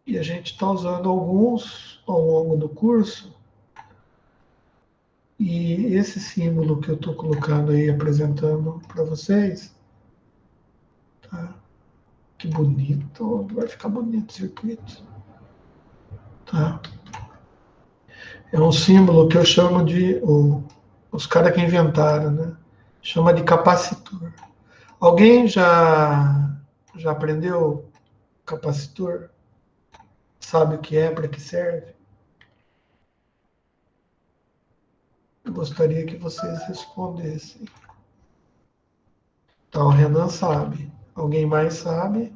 E a gente está usando alguns ao longo do curso. E esse símbolo que eu estou colocando aí, apresentando para vocês, tá? Que bonito, vai ficar bonito o circuito. Tá? É um símbolo que eu chamo de, os caras que inventaram, né? Chama de capacitor. Alguém já aprendeu capacitor? Sabe o que é, para que serve? Eu gostaria que vocês respondessem. Tá, o Renan sabe. Alguém mais sabe?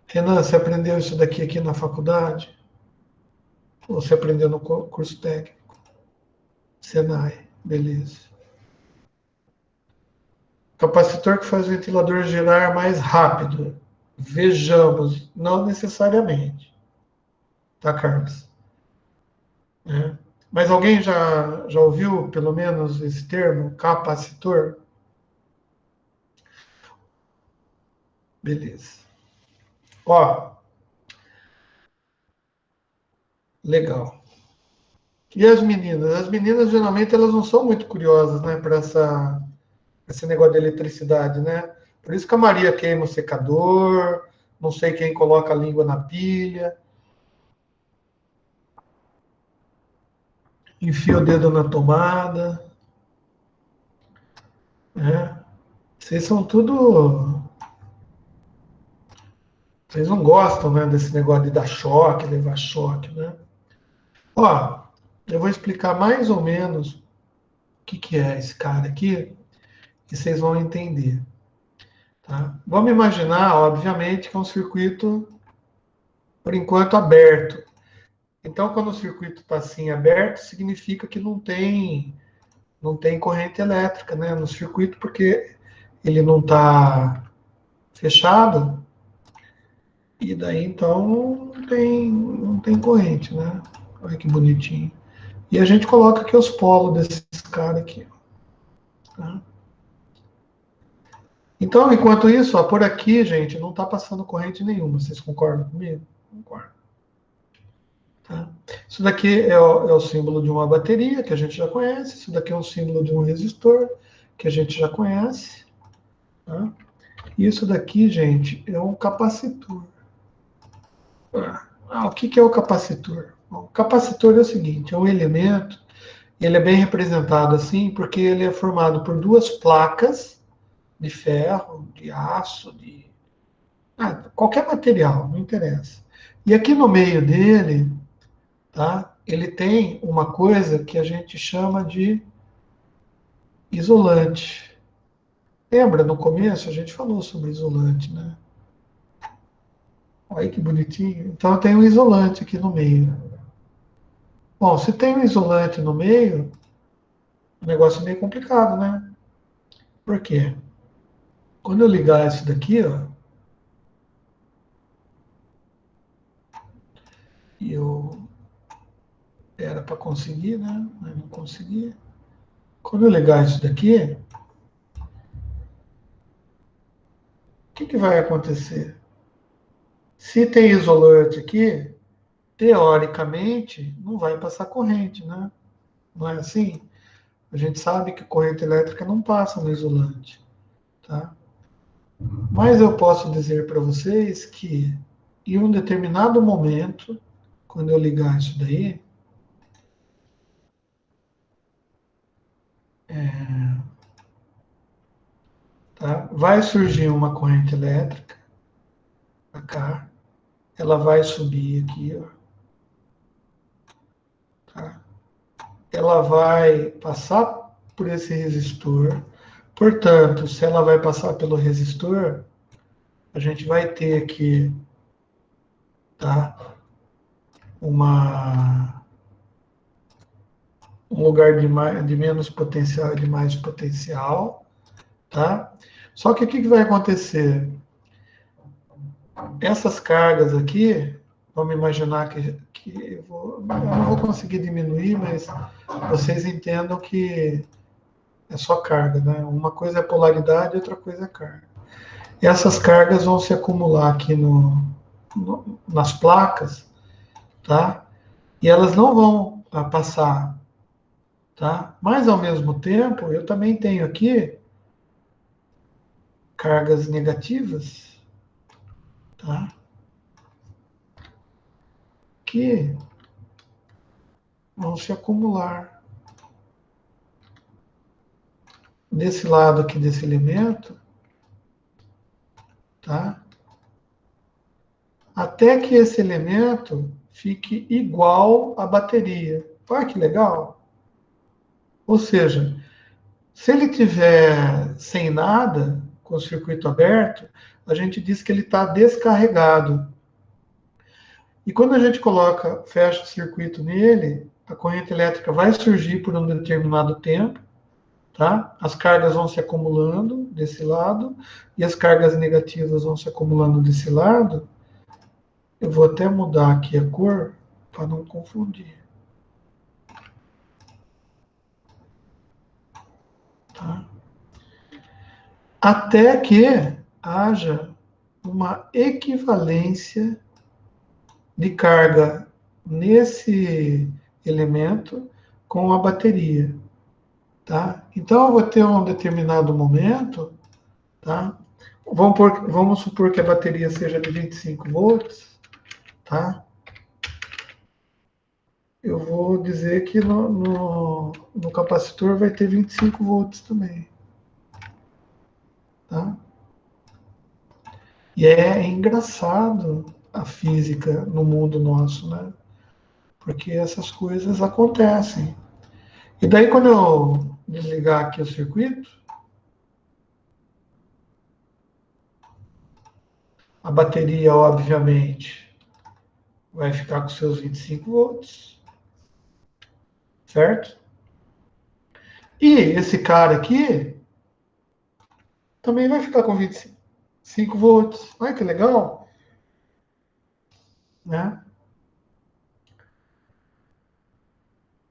Renan, você aprendeu isso daqui aqui na faculdade? Ou você aprendeu no curso técnico? Senai, beleza. Capacitor que faz o ventilador girar mais rápido. Vejamos, não necessariamente. Tá, Carlos? É. Mas alguém já ouviu, pelo menos, esse termo, capacitor? Beleza. Ó, legal. E as meninas? As meninas, geralmente, elas não são muito curiosas, né, para esse negócio de eletricidade, né? Por isso que a Maria queima o secador, não sei quem coloca a língua na pilha, enfia o dedo na tomada, né? Vocês são tudo. Vocês não gostam, né, desse negócio de dar choque, levar choque, né? Ó, eu vou explicar mais ou menos o que é esse cara aqui, e vocês vão entender. Tá? Vamos imaginar, obviamente, que é um circuito, por enquanto, aberto. Então, quando o circuito está assim aberto, significa que não tem corrente elétrica, né, no circuito, porque ele não está fechado, e daí então não tem corrente, né? Olha que bonitinho. E a gente coloca aqui os polos desses caras aqui. Tá? Então, enquanto isso, ó, por aqui, gente, não está passando corrente nenhuma. Vocês concordam comigo? Concordo. Tá? Isso daqui é o símbolo de uma bateria, que a gente já conhece. Isso daqui é um símbolo de um resistor, que a gente já conhece. Tá? E isso daqui, gente, é um capacitor. O que é o capacitor? Bom, o capacitor é o seguinte, é um elemento, ele é bem representado assim, porque ele é formado por duas placas de ferro, de aço, de qualquer material, não interessa. E aqui no meio dele, tá, ele tem uma coisa que a gente chama de isolante. Lembra, no começo a gente falou sobre isolante, né? Olha que bonitinho. Então tem um isolante aqui no meio. Bom, se tem um isolante no meio, o negócio é meio complicado, né? Por quê? Quando eu ligar isso daqui, ó, e eu era para conseguir, né? Mas não consegui. Quando eu ligar isso daqui, o que vai acontecer? Se tem isolante aqui, teoricamente, não vai passar corrente, né? Não é assim? A gente sabe que corrente elétrica não passa no isolante, tá? Mas eu posso dizer para vocês que em um determinado momento, quando eu ligar isso daí, tá? Vai surgir uma corrente elétrica, pra cá, ela vai subir aqui, ó, tá? Ela vai passar por esse resistor. Portanto, se ela vai passar pelo resistor, a gente vai ter aqui, tá, um lugar de menos potencial e de mais potencial, tá? Só que o que vai acontecer? Essas cargas aqui, vamos imaginar que eu não vou conseguir diminuir, mas vocês entendam que é só carga, né? Uma coisa é polaridade, outra coisa é carga. E essas cargas vão se acumular aqui nas placas, tá? E elas não vão passar, tá? Mas ao mesmo tempo, eu também tenho aqui cargas negativas, tá? Que vão se acumular desse lado aqui desse elemento, tá? Até que esse elemento fique igual à bateria. Olha que legal! Ou seja, se ele tiver sem nada, com o circuito aberto, a gente diz que ele está descarregado. E quando a gente coloca, fecha o circuito nele, a corrente elétrica vai surgir por um determinado tempo, tá? As cargas vão se acumulando desse lado e as cargas negativas vão se acumulando desse lado. Eu vou até mudar aqui a cor para não confundir. Tá? Até que haja uma equivalência de carga nesse elemento com a bateria. Tá? Então, eu vou ter um determinado momento, tá? Vamos supor que a bateria seja de 25 volts, tá? Eu vou dizer que no capacitor vai ter 25 volts também. Tá? E é engraçado a física no mundo nosso, né? Porque essas coisas acontecem. E daí, quando eu desligar aqui o circuito, a bateria, obviamente, vai ficar com seus 25 volts, certo? E esse cara aqui também vai ficar com 25 volts. Olha que legal, né?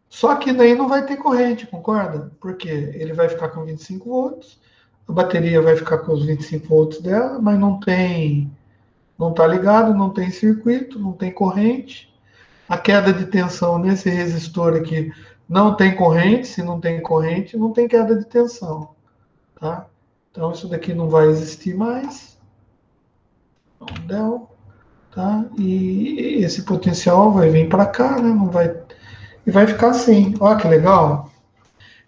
Só que daí não vai ter corrente, concorda? Porque ele vai ficar com 25 volts, a bateria vai ficar com os 25 volts dela, mas não está ligado, não tem circuito, não tem corrente. A queda de tensão nesse resistor aqui não tem corrente, se não tem corrente, não tem queda de tensão, tá? Então isso daqui não vai existir mais, então, del, tá? E esse potencial vai vir para cá, né? Não vai, e vai ficar assim. Olha que legal.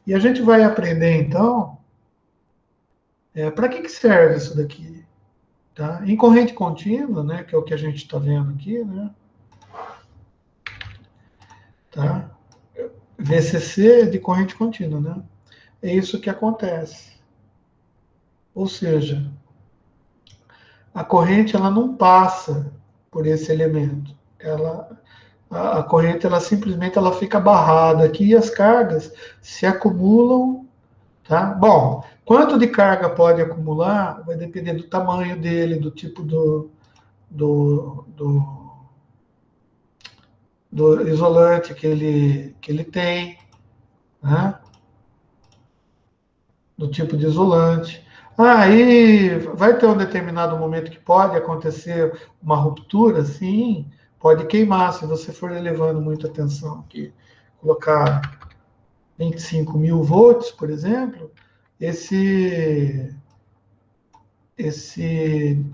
E a gente vai aprender então para que serve isso daqui, tá? Em corrente contínua, né? Que é o que a gente está vendo aqui, né? Tá? VCC de corrente contínua, né? É isso que acontece. Ou seja, a corrente ela não passa por esse elemento. A corrente ela simplesmente ela fica barrada aqui e as cargas se acumulam, tá? Bom, quanto de carga pode acumular vai depender do tamanho dele, do tipo do, do, do isolante que ele tem, né? Do tipo de isolante. Aí vai ter um determinado momento que pode acontecer uma ruptura, sim, pode queimar, se você for elevando muita tensão aqui. Colocar 25 mil volts, por exemplo, esse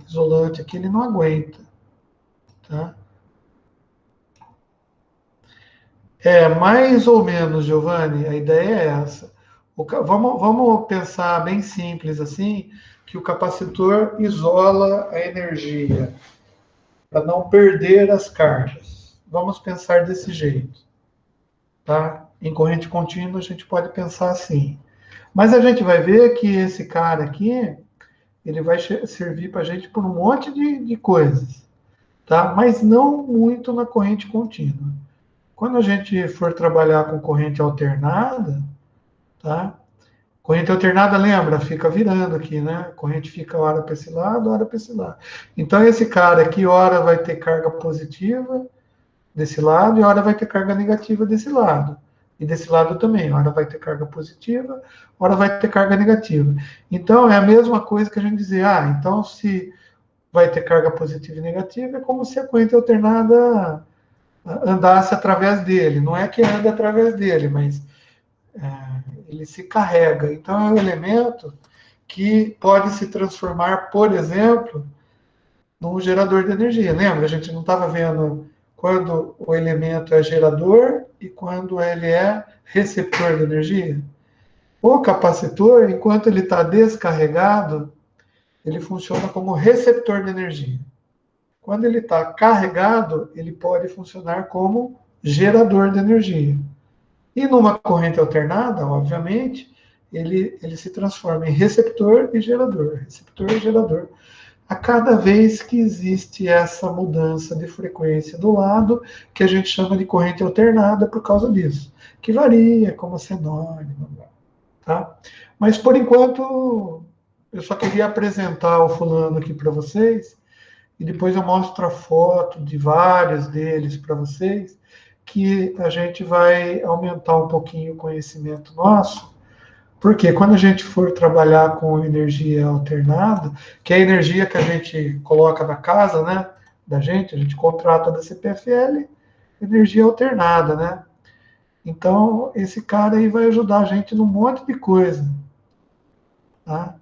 isolante aqui ele não aguenta. Tá? É, mais ou menos, Giovanni, a ideia é essa. Vamos pensar bem simples assim. que o capacitor isola a energia para não perder as cargas. Vamos pensar desse jeito, tá? Em corrente contínua a gente pode pensar assim. Mas a gente vai ver que esse cara aqui, ele vai servir para a gente por um monte de coisas, tá? Mas não muito na corrente contínua. Quando a gente for trabalhar com corrente alternada, tá? Corrente alternada, lembra? Fica virando aqui, né? A corrente fica hora para esse lado, hora para esse lado. Então, esse cara aqui, hora vai ter carga positiva desse lado e hora vai ter carga negativa desse lado. E desse lado também, hora vai ter carga positiva, hora vai ter carga negativa. Então, é a mesma coisa que a gente dizer, então se vai ter carga positiva e negativa, é como se a corrente alternada andasse através dele. Não é que anda através dele, mas ele se carrega. Então, é um elemento que pode se transformar, por exemplo, num gerador de energia. Lembra? A gente não estava vendo quando o elemento é gerador e quando ele é receptor de energia. O capacitor, enquanto ele está descarregado, ele funciona como receptor de energia. Quando ele está carregado, ele pode funcionar como gerador de energia. E numa corrente alternada, obviamente, ele se transforma em receptor e gerador. Receptor e gerador. A cada vez que existe essa mudança de frequência do lado, que a gente chama de corrente alternada por causa disso, que varia como sinônimo, tá? Mas, por enquanto, eu só queria apresentar o fulano aqui para vocês, e depois eu mostro a foto de vários deles para vocês, que a gente vai aumentar um pouquinho o conhecimento nosso, porque quando a gente for trabalhar com energia alternada, que é a energia que a gente coloca na casa, né, da gente, a gente contrata da CPFL, energia alternada, né? Então, esse cara aí vai ajudar a gente num monte de coisa, tá?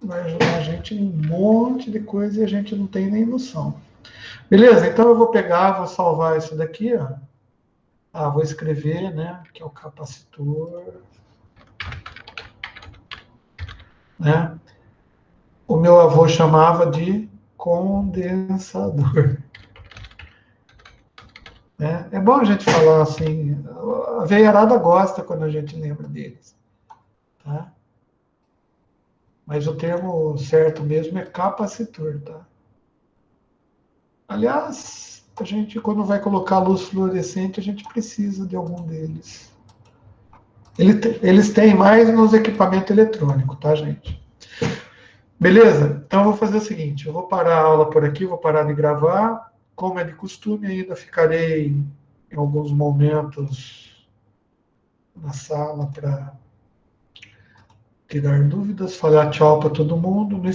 Vai ajudar a gente em um monte de coisa e a gente não tem nem noção. Beleza? Então eu vou pegar, vou salvar isso daqui, ó. Vou escrever, né? Que é o capacitor, né? O meu avô chamava de condensador. Né? É bom a gente falar assim, a veiarada gosta quando a gente lembra deles. Tá? Mas o termo certo mesmo é capacitor. Tá? Aliás, a gente, quando vai colocar luz fluorescente, a gente precisa de algum deles. Eles têm mais nos equipamentos eletrônicos, tá, gente? Beleza? Então eu vou fazer o seguinte, eu vou parar a aula por aqui, vou parar de gravar. Como é de costume, ainda ficarei em alguns momentos na sala para tirar dúvidas, falar tchau para todo mundo.